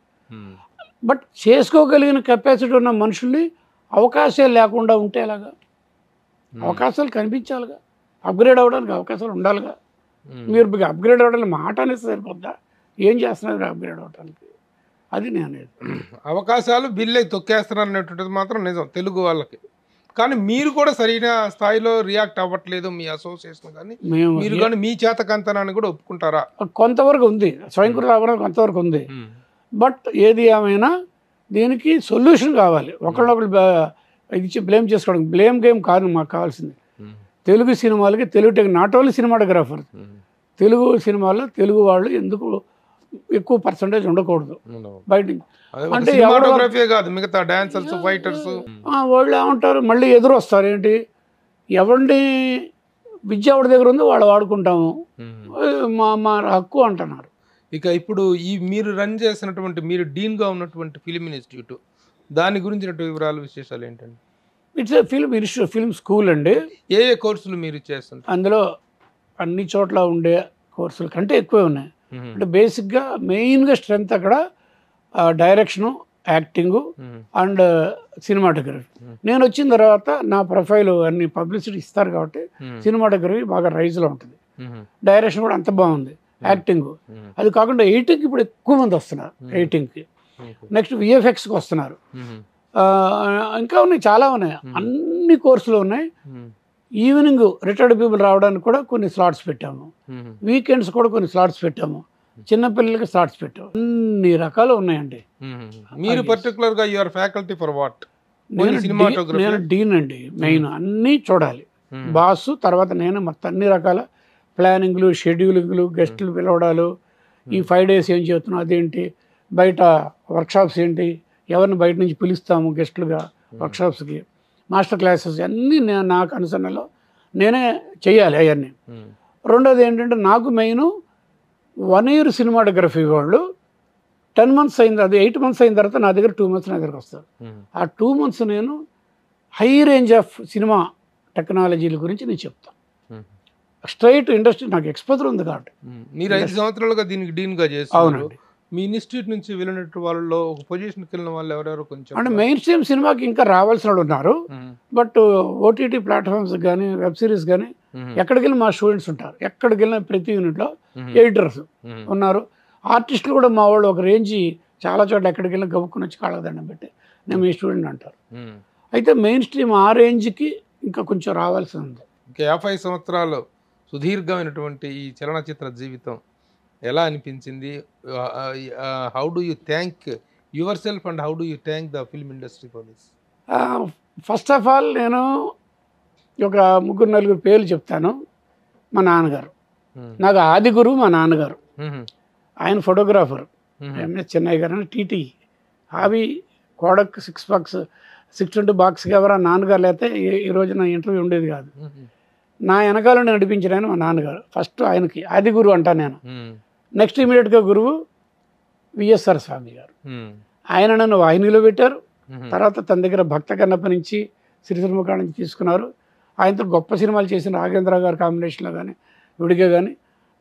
బట్ చేసుకోగలిగిన కెపాసిటీ ఉన్న మనుషుల్ని అవకాశాలు లేకుండా ఉంటే ఎలాగా? అవకాశాలు కనిపించాలిగా, అప్గ్రేడ్ అవ్వడానికి అవకాశాలు ఉండాలిగా. మీరు అప్గ్రేడ్ అవ్వడానికి మాట అనేది సరిపోద్దా? ఏం చేస్తున్నారు అప్గ్రేడ్ అవ్వడానికి? అది నేను అవకాశాలు బిల్లే తొక్కేస్తున్నారు అనేటువంటిది మాత్రం నిజం తెలుగు వాళ్ళకి. కానీ మీరు కూడా సరైన స్థాయిలో రియాక్ట్ అవ్వట్లేదు, మీ అసోసియేషన్ కానీ మీరు కానీ మీ చేతకంతనాన్ని కూడా ఒప్పుకుంటారా? కొంతవరకు ఉంది, స్వయంకృత అవ్వడం కొంతవరకు ఉంది. బట్ ఏది ఏమైనా దీనికి సొల్యూషన్ కావాలి. ఒకళ్ళొకళ్ళు ఇది బ్లేమ్ చేసుకోవడం, బ్లేమ్ గేమ్ కాదు మాకు కావాల్సింది. తెలుగు సినిమాలకి Telugu not only cinematographer, Telugu సినిమాల్లో తెలుగు వాళ్ళు ఎందుకు ఎక్కువ పర్సంటేజ్ ఉండకూడదు బయట. అంటే మిగతా డాన్సర్స్, ఫైటర్స్ వాళ్ళు ఏమంటారు, మళ్ళీ ఎదురు వస్తారు. ఏంటి, ఎవరిని విద్య ఎవరి దగ్గర ఉందో వాళ్ళు వాడుకుంటాము, మా హక్కు అంటున్నారు. ఇక ఇప్పుడు ఈ మీరు రన్ చేసినటువంటి, మీరు డీన్గా ఉన్నటువంటి ఫిలిం ఇన్స్టిట్యూట్, దాని గురించిన వివరాలు విశేషాలు ఏంటండి? It's a film institute, film school అండి. ఏ కోర్సులు మీరు చేస్తారు? అందులో అన్ని చోట్ల ఉండే కోర్సుల కంటే ఎక్కువే ఉన్నాయి. అంటే బేసిక్గా మెయిన్గా స్ట్రెంత్ అక్కడ డైరెక్షను, యాక్టింగు అండ్ సినిమాటోగ్రఫీ. నేను వచ్చిన తర్వాత నా ప్రొఫైల్ అన్ని పబ్లిసిటీ ఇస్తారు కాబట్టి సినిమాటోగ్రఫీ బాగా రైజ్లో ఉంటుంది, డైరెక్షన్ కూడా అంత బాగుంది, యాక్టింగ్. అది కాకుండా ఎడిటింగ్కి ఇప్పుడు ఎక్కువ మంది వస్తున్నారు. ఎడిటింగ్కి నెక్స్ట్ విఎఫ్ఎక్స్కి వస్తున్నారు. ఇంకా ఉన్నాయి, చాలా ఉన్నాయి, అన్ని కోర్సులు ఉన్నాయి. ఈవినింగ్ రిటైర్డ్ పీపుల్ రావడానికి కూడా కొన్ని స్లాట్స్ పెట్టాము, వీకెండ్స్ కూడా కొన్ని స్లాట్స్ పెట్టాము, చిన్నపిల్లలకి స్లాట్స్ పెట్టాము, అన్ని రకాలు ఉన్నాయండి. మీరు పర్టికులర్ గా యువర్ ఫ్యాకల్టీ ఫర్ వాట్? నేను డీన్ అండి. మెయిన్ అన్నీ చూడాలి, బాసు తర్వాత నేను మొత్తం అన్ని రకాల ప్లానింగ్లు, షెడ్యూలింగ్లు, గెస్టులు పిలవడాలు, ఈ 5 days ఏం చేస్తున్నాం, అదేంటి, బయట వర్క్షాప్స్ ఏంటి, ఎవరిని బయట నుంచి పిలుస్తాము గెస్టులుగా వర్క్షాప్స్కి, మాస్టర్ క్లాసెస్ అన్నీ నాకు అనుసరణలో నేనే చేయాలి అవన్నీ. రెండోది ఏంటంటే నాకు మెయిన్ 1 year సినిమాటోగ్రఫీ వాళ్ళు 10 months అయింది, అది 8 months అయిన తర్వాత నా దగ్గర 2 months నా దగ్గరకు వస్తారు. ఆ 2 months నేను హై రేంజ్ ఆఫ్ సినిమా టెక్నాలజీల గురించి నేను చెప్తాను. స్ట్రైట్ ఇండస్ట్రీ నాకు ఎక్స్పోజర్ ఉంది కాబట్టి. మీరు 5 సంవత్సరాలుగా దీనికి డీన్గా చేస్తారు. అవునండి. మీ ఇన్స్టిట్యూట్ నుంచి వెళ్ళినట్టు వాళ్ళలో ఒక పొజిషన్కి వెళ్ళిన వాళ్ళు ఎవరెవరు కొంచెం అంటే మెయిన్ స్ట్రీమ్ సినిమాకి ఇంకా రావాల్సిన వాళ్ళు ఉన్నారు. బట్ ఓటీటీ ప్లాట్ఫామ్స్ కానీ వెబ్ సిరీస్ కానీ ఎక్కడికి వెళ్ళి మా స్టూడెంట్స్ ఉంటారు. ఎక్కడికి వెళ్ళిన ప్రతి యూనిట్లో ఎడిటర్స్ ఉన్నారు. ఆర్టిస్టులు కూడా మా వాళ్ళు ఒక రేంజ్ చాలా చోట్ల ఎక్కడికి వెళ్ళినా గబుక్కుని వచ్చి కాళ్ళ దండం పెట్టి నేను మీ స్టూడెంట్ అంటారు. అయితే మెయిన్ స్ట్రీమ్ ఆ రేంజ్కి ఇంకా కొంచెం రావాల్సి ఉంది. ఇంకా 50 సంవత్సరాలు సుదీర్ఘమైనటువంటి ఈ చలనచిత్ర జీవితం ఎలా అనిపించింది? How do you thank your self and how do you thank the film industry for this? First of all నేను ఒక 3-4 పేర్లు చెప్తాను. మా నాన్నగారు నాకు ఆది గురువు మా నాన్నగారు. ఆయన ఫోటోగ్రాఫర్ ఎంఎస్ చెన్నై గారు అని TT hobby Kodak 620 box camera నాన్నగారు లేకపోతే ఈ రోజు నా ఇంటర్వ్యూ ఉండేది కాదు. నా వెనకాల నడిపించిన ఆయన మా నాన్నగారు. ఫస్ట్ ఆయనకి ఆది గురువు అంటా నేను. నెక్స్ట్ ఇమీడియట్గా గురువు విఎస్ఆర్ స్వామి గారు. ఆయన నన్ను వాహినిలో పెట్టారు. తర్వాత తన దగ్గర భక్త కన్నప్ప నుంచి సిరిసిరిముఖ నుంచి తీసుకున్నారు. ఆయనతో గొప్ప సినిమాలు చేసిన రాఘేంద్ర గారు కాంబినేషన్లో కానీ విడిగా కానీ.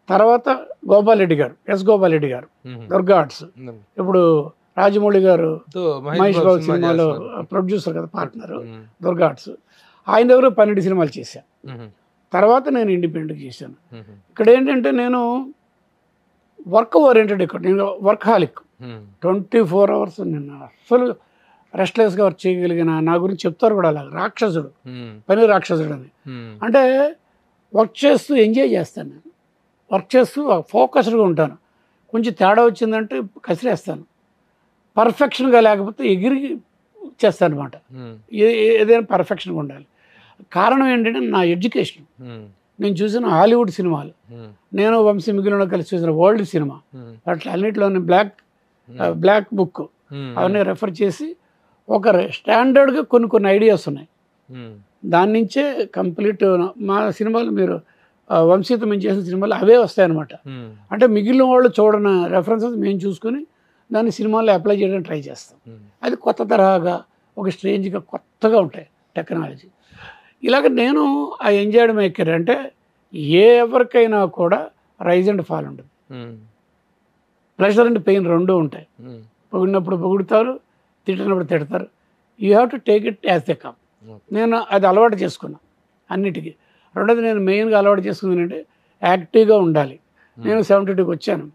తర్వాత గోపాల్ రెడ్డి గారు, గోపాల్ రెడ్డి గారు దుర్గా ఆర్ట్స్. ఇప్పుడు రాజమౌళి గారు మహేష్ బాబు సినిమాలో ప్రొడ్యూసర్ కదా, పార్ట్నర్ దుర్గా ఆర్ట్స్. ఆయన దగ్గర 12 సినిమాలు చేశాను. తర్వాత నేను ఇండిపెండెంట్గా చేశాను. ఇక్కడ ఏంటంటే నేను వర్క్ ఓరియంటెడ్, ఇక్కడ నేను వర్క్ హాలిక్. 24 hours నేను అసలు రెస్ట్లెస్గా వర్క్ చేయగలిగిన. నా గురించి చెప్తారు కూడా అలాగ, రాక్షసుడు, పని రాక్షసుడు అని. అంటే వర్క్ చేస్తూ ఎంజాయ్ చేస్తాను నేను. వర్క్ చేస్తూ ఫోకస్డ్గా ఉంటాను. కొంచెం తేడా వచ్చిందంటే కసిరేస్తాను. పర్ఫెక్షన్గా లేకపోతే ఎగిరి చేస్తాను అనమాట. ఏదైనా పర్ఫెక్షన్గా ఉండాలి. కారణం ఏంటంటే నా ఎడ్యుకేషన్. నేను చూసిన హాలీవుడ్ సినిమాలు, నేను వంశీ మిగిలిన కలిసి చూసిన వరల్డ్ సినిమా, వాటి అన్నింటిలోని బ్లాక్ బుక్ అవన్నీ రెఫర్ చేసి ఒక స్టాండర్డ్గా కొన్ని ఐడియాస్ ఉన్నాయి. దాని నుంచే కంప్లీట్ మా సినిమాలు మీరు వంశీతో మేము చేసిన సినిమాలు అవే వస్తాయన్నమాట. అంటే మిగిలిన వాళ్ళు చూడని రెఫరెన్సెస్ మేము చూసుకొని దాన్ని సినిమాల్లో అప్లై చేయడానికి ట్రై చేస్తాం. అది కొత్త తరహాగా ఒక స్ట్రేంజ్గా కొత్తగా ఉంటాయి టెక్నాలజీ. ఇలాగ నేను ఆ ఎంజాయ్డ్ మేకర్. అంటే ఎవరికైనా కూడా రైజ్ అండ్ ఫాల్ ఉంటుంది. ప్రెషర్ అండ్ పెయిన్ రెండూ ఉంటాయి. పొగిడినప్పుడు పొగుడుతారు, తిట్టినప్పుడు తిడతారు. You have to take it as the come. నేను అది అలవాటు చేసుకున్నాను అన్నిటికీ. రెండోది నేను మెయిన్గా అలవాటు చేసుకుంది ఏంటంటే యాక్టివ్గా ఉండాలి. నేను 72కి వచ్చాను.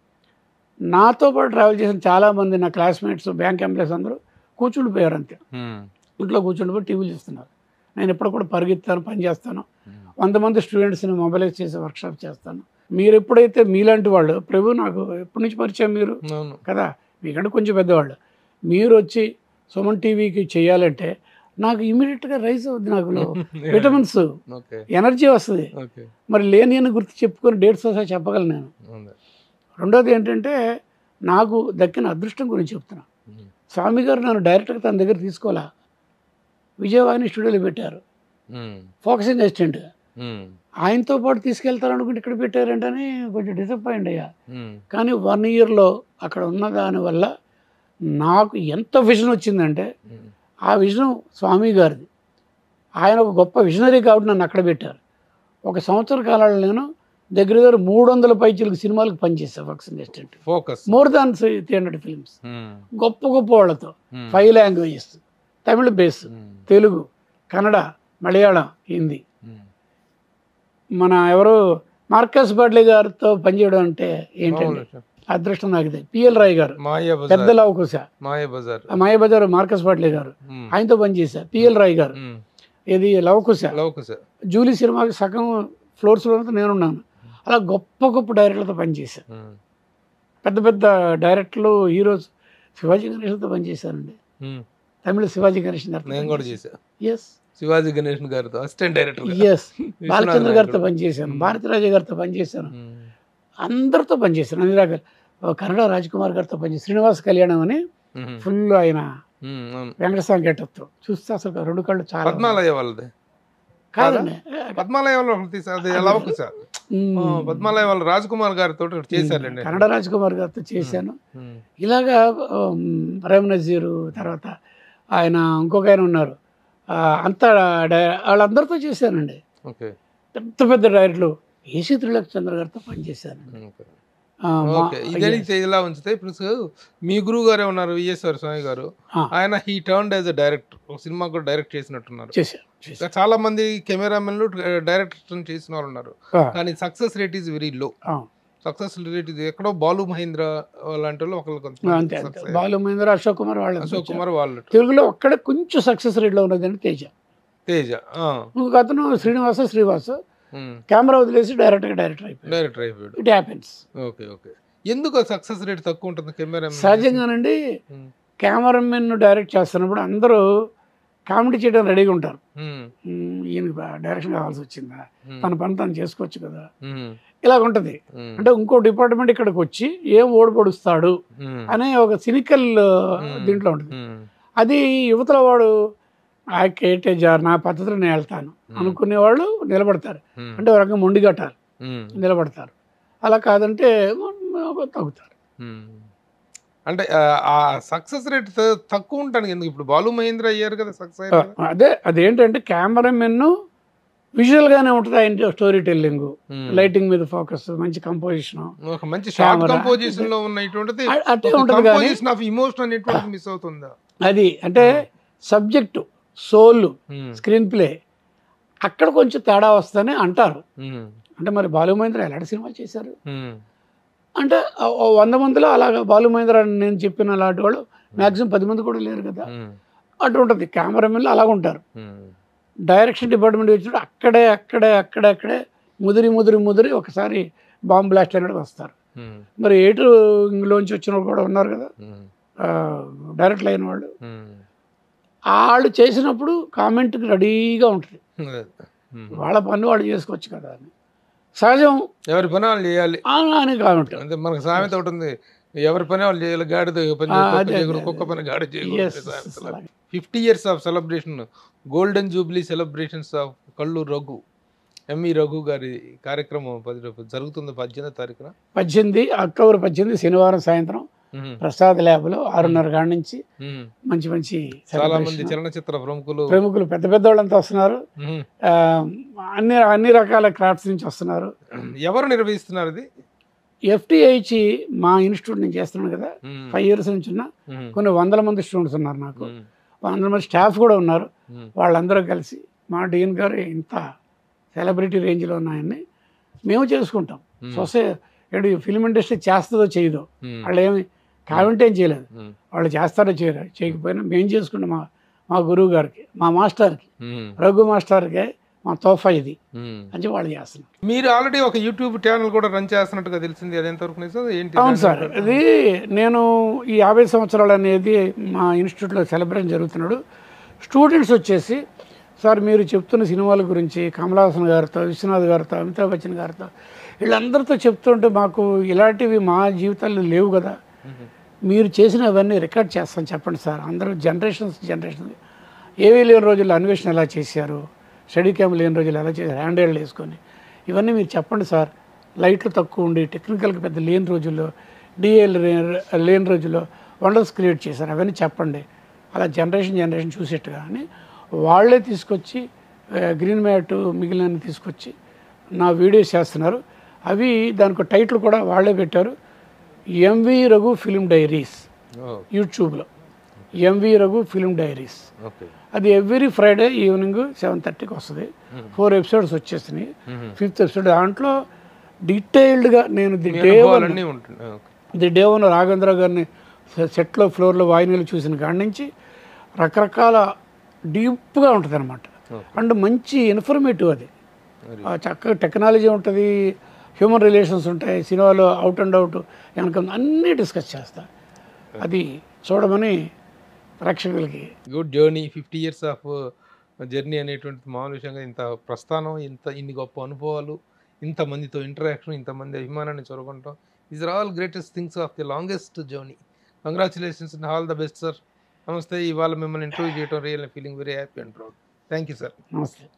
నాతో పాటు ట్రావెల్ చేసిన చాలామంది నా క్లాస్మేట్స్, బ్యాంక్ ఎంప్లాయీస్ అందరూ కూర్చుండిపోయారు అంతే. ఇంట్లో కూర్చుండిపోయి టీవీలు చూస్తున్నారు. నేను ఎప్పుడు కూడా పరిగెత్తాను, పని చేస్తాను. 100 మంది స్టూడెంట్స్ని మొబైలైజ్ చేసే వర్క్షాప్ చేస్తాను. మీరు ఎప్పుడైతే మీలాంటి వాళ్ళు, ప్రభు నాకు ఎప్పటి నుంచి పరిచయం మీరు కదా, మీకంటే కొంచెం పెద్దవాళ్ళు, మీరు వచ్చి సుమన్ టీవీకి చేయాలంటే నాకు ఇమీడియట్గా రైజ్ అవుతుంది. నాకు విటమిన్స్, ఎనర్జీ వస్తుంది. మరి లేని అని గుర్తు చెప్పుకొని డేట్స్ వస్తాయి చెప్పగలను నేను. రెండోది ఏంటంటే నాకు దక్కిన అదృష్టం గురించి చెప్తున్నా. స్వామి గారు నన్ను డైరెక్ట్గా తన దగ్గర తీసుకోవాలా, విజయవాణి స్టూడియోలో పెట్టారు ఫోకసింగ్ అసిస్టెంట్గా. ఆయనతో పాటు తీసుకెళ్తారనుకుంటే ఇక్కడ పెట్టారంటని కొంచెం డిసప్పాయింట్ అయ్యా. కానీ 1 yearలో అక్కడ ఉన్న దానివల్ల నాకు ఎంత విజన్ వచ్చిందంటే, ఆ విజన్ స్వామి గారిది. ఆయన ఒక గొప్ప విజనరీ కాబట్టి నన్ను అక్కడ పెట్టారు. 1 సంవత్సర కాలంలో నేను దగ్గర 300 పైచీలకు సినిమాలకు పనిచేస్తాను focusing assistant. More than 300 films. గొప్ప గొప్ప వాళ్ళతో 5 languages, తమిళ బేస్, తెలుగు, కన్నడ, మలయాళం, హిందీ. మన ఎవరు మార్కస్ బాడ్లీ గారితో పనిచేయడం అంటే ఏంటంటే అదృష్టం నాకు ఇది. పిఎల్ రాయ్ గారు, పెద్ద లవకుశ, మాయాబజార్ మార్కస్ బాడ్లీ గారు, ఆయనతో పనిచేశా. పిఎల్ రాయ్ గారు, ఇది లవకుశ, జూలీ సినిమాకి సగం ఫ్లోర్స్లో నేనున్నాను. అలా గొప్ప గొప్ప డైరెక్టర్లతో పనిచేశాను. పెద్ద పెద్ద డైరెక్టర్లు, హీరోస్. శివాజీ గణేషన్తో పనిచేశానండి. తమిళ శివాజీ గణేషన్ గారు, ఎస్ శివాజీ గణేషన్ గారితో అసిస్టెంట్ డైరెక్టర్, ఎస్ బాలచంద్ర గారితో పనిచేశాను. భారతీరాజ గారితో పనిచేశాను. అందరితో పనిచేశాను. అన్ని రకాల. కన్నడ రాజ్ కుమార్ గారితో పనిచేశాను. శ్రీనివాస్ కళ్యాణం అని ఫుల్ ఆయన వెంకటస్వామి గెటప్తో చూస్తే అసలు రెండు కళ్ళు చాలా పద్మాలయ వాళ్ళది కాదండి. పద్మాలయ వాళ్ళు తీసారు, అది ఎలా ఒక సార్ పద్మాలయ వాళ్ళు రాజ్ కుమార్ గారితో చేశారండి. కన్నడ రాజ్ కుమార్ గారితో చేశాను. ఇలాగా ప్రేమ్ నజీరు, తర్వాత ఆయన ఇంకొక ఆయన ఉన్నారు, అంతా వాళ్ళందరితో చేశానండి. పెద్ద పెద్ద డైరెక్టర్లు ఏసీ త్రిలోక్ గారితో పనిచేశాను. ఇలా ఉంచితే ఇప్పుడు మీ గురువు గారే ఉన్నారు విఎస్ఆర్ స్వామి గారు, ఆయన he turned as a director, ఒక సినిమా కూడా డైరెక్ట్ చేసినట్టున్నారు. చాలా మంది కెమెరామెన్లు డైరెక్టర్ చేసిన వాళ్ళు ఉన్నారు, కానీ success rate is very low. Success rate ఎక్కడో బాలు మహేంద్ర లాంటి వాళ్ళు ఒకళ్ళు, బాలు మహేంద్ర, అశోక్ కుమార్ వాళ్ళు తెలుగులో ఒక్కడే కొంచెం సక్సెస్ రేట్ లో ఉన్నదండి తేజ. ఇంకొక అతను శ్రీనివాస కెమెరా వదిలేసి డైరెక్టర్ అయిపోయాడు. It happens. ఎందుకు సక్సెస్ రేట్ తక్కువ ఉంటుంది కెమెరా? సహజంగానండి, కెమెరామెన్ డైరెక్ట్ చేస్తున్నప్పుడు అందరూ కామెడీ చేయడం రెడీగా ఉంటారు. ఈయనకి డైరెక్షన్ కావాల్సి వచ్చిందా, తన పని తను చేసుకోవచ్చు కదా, ఇలాగ ఉంటుంది. అంటే ఇంకో డిపార్ట్మెంట్ ఇక్కడికి వచ్చి ఏం ఓడిపడుస్తాడు అనే ఒక సినికల్ దీంట్లో ఉంటుంది. అది యువతల వాడు కేటేజార్ నా పద్ధతిలో నేను వెళ్తాను అనుకునే వాళ్ళు నిలబడతారు, అంటే ఒక రకంగా మొండిగట్టారు, నిలబడతారు. అలా కాదంటే తగ్గుతారు. అంటే ఆ సక్సెస్ రేట్ తక్కువ ఉంటాను ఎందుకు? ఇప్పుడు బాలు మహేంద్ర అయ్యారు కదా సక్సెస్. అదేంటంటే కెమెరామెన్ విజువల్ గానే ఉంటుంది, ఆయన స్టోరీ టెల్లింగ్, లైటింగ్ మీద ఫోకస్, మంచి కంపోజిషన్, మంచి షార్ట్ కంపోజిషన్ లో ఉన్నటువంటిది అట్టే ఉంటుంది. కంపోజిషన్ ఆఫ్ ఎమోషన్ అనేటువంటిది మిస్ అవుతుందా? అది అంటే సబ్జెక్టు, సోల్, స్క్రీన్ ప్లే అక్కడ కొంచెం తేడా వస్తుందని అంటారు. అంటే మరి బాలు మహేంద్ర ఎలాంటి సినిమాలు చేశారు అంటే 100 మందిలో అలాగా బాలు మహేంద్ర నేను చెప్పిన అలాంటి వాళ్ళు మ్యాక్సిమం 10 మంది కూడా లేరు కదా. అటు ఉంటుంది. కెమెరామెన్లు అలాగ ఉంటారు. డైరెక్షన్ డిపార్ట్మెంట్ వచ్చినప్పుడు అక్కడే ముదిరి ఒకసారి బాంబ్ బ్లాస్ట్ అనేది వస్తారు. మరి ఇంగ్లోంచి వచ్చిన వాళ్ళు కూడా ఉన్నారు కదా డైరెక్ట్ అయిన వాళ్ళు. వాళ్ళు చేసినప్పుడు కామెంట్కి రెడీగా ఉంటుంది. వాళ్ళ పని వాళ్ళు చేసుకోవచ్చు కదా అని సహజం. ఎవరి పని వాళ్ళు చేయాలి అని కామెంట్. అంటే మనకు సామెత ఉంటుంది, ఎవరి పని వాళ్ళు చేయాలి, గాడిద కుక్క పని గాడి చేయాలి. 50 years of celebration, golden jubilee celebrations of Kalluru Raghu, MV Raghu గారి కార్యక్రమం జరుగుతుంది 18వ తారీఖున. 18 అక్టోబర్ 18 శనివారం సాయంత్రం ప్రసాద్ ల్యాబ్లో 6:30 కాడ నుంచి మంచి చాలా మంది చలనచిత్ర ప్రముఖులు పెద్ద వాళ్ళంతా వస్తున్నారు. అన్ని రకాల క్రాఫ్ట్స్ నుంచి వస్తున్నారు. ఎవరు నిర్వహిస్తున్నారు ఇది? FTIH మా ఇన్స్టిట్యూట్ నుంచి చేస్తున్నాను కదా, 5 years నుంచి ఉన్న కొన్ని 100 మంది స్టూడెంట్స్ ఉన్నారు, నాకు 100 మంది స్టాఫ్ కూడా ఉన్నారు. వాళ్ళందరూ కలిసి మా డీన్ గారు ఇంత సెలబ్రిటీ రేంజ్లో ఉన్నాయని మేము చేసుకుంటాం. సొసైటీ ఫిల్మ్ ఇండస్ట్రీ చేస్తుందో చేయదో, వాళ్ళు ఏమి కామెంట్ ఏం చేయలేదు. వాళ్ళు చేస్తారో చేయకపోయినా మేము చేసుకుంటాం. మా గురువు గారికి, మా మాస్టర్కి, రఘు మాస్టర్కి మా తోఫా ఇది అని వాళ్ళు చేస్తున్నారు. మీరు ఆల్రెడీ ఒక యూట్యూబ్ ఛానల్ కూడా రన్ చేస్తున్నట్టుగా తెలిసింది, అది ఎంతవరకు ఏంటి? అవును సార్, అది నేను ఈ 50 సంవత్సరాలు అనేది మా ఇన్స్టిట్యూట్లో సెలబ్రేషన్ జరుగుతున్నాడు. స్టూడెంట్స్ వచ్చేసి సార్ మీరు చెప్తున్న సినిమాల గురించి కమలాసన్ గారితో, విశ్వనాథ్ గారితో, అమితాబ్ బచ్చన్ గారితో వీళ్ళందరితో చెప్తుంటే మాకు ఇలాంటివి మా జీవితాల్లో లేవు కదా, మీరు చేసినవన్నీ రికార్డ్ చేస్తాను చెప్పండి సార్. అందరూ జనరేషన్ ఏవీ లేని రోజుల్లో అన్వేషణ ఎలా చేశారు, స్టడీ క్యామ్ లేని రోజులు ఎలా చేశారు, హ్యాండ్ హెల్డ్ వేసుకొని ఇవన్నీ మీరు చెప్పండి సార్. లైట్లు తక్కువ ఉండి టెక్నికల్గా పెద్ద లేని రోజుల్లో, డిఎల్ లేని రోజుల్లో వండర్స్ క్రియేట్ చేశారు, అవన్నీ చెప్పండి. అలా జనరేషన్ చూసేట్టుగా అని వాళ్ళే తీసుకొచ్చి గ్రీన్ మ్యాట్ మిగిలిన తీసుకొచ్చి నా వీడియోస్ చేస్తున్నారు. అవి దానికి టైటిల్ కూడా వాళ్ళే పెట్టారు, ఎంవి రఘు ఫిల్మ్ డైరీస్. యూట్యూబ్లో ఎంవి రఘు ఫిల్మ్ డైరీస్. అది ఎవ్రీ ఫ్రైడే ఈవినింగ్ 7:30కి వస్తుంది. 4 episodes వచ్చేసినాయి. 5th episode దాంట్లో డీటెయిల్డ్గా నేను ది డే వన్ రాఘవేంద్ర గారిని సెట్లో ఫ్లోర్లో వాయినీలు చూసిన కాడి నుంచి రకరకాల డీప్గా ఉంటుంది అనమాట. అండ్ మంచి ఇన్ఫర్మేటివ్ అది. చక్కగా టెక్నాలజీ ఉంటుంది, హ్యూమన్ రిలేషన్స్ ఉంటాయి, సినిమాలో అవుట్ అండ్ అవుట్ వెనక అన్నీ డిస్కస్ చేస్తా. అది చూడమని ప్రేక్షకులకి. Good journey, 50 years of journey అనేటువంటి మామూలు విషయంగా ఇంత ప్రస్థానం, ఇన్ని గొప్ప అనుభవాలు, ఇంతమందితో ఇంటరాక్షన్, ఇంతమంది అభిమానాన్ని చొరగొనటం, these are all greatest things of the longest journey. Congratulations and all the best sir. నమస్తే. ఇవాళ మిమ్మల్ని ఇంటర్వ్యూ చేయడం real feeling very happy and proud. Thank you sir. నమస్తే.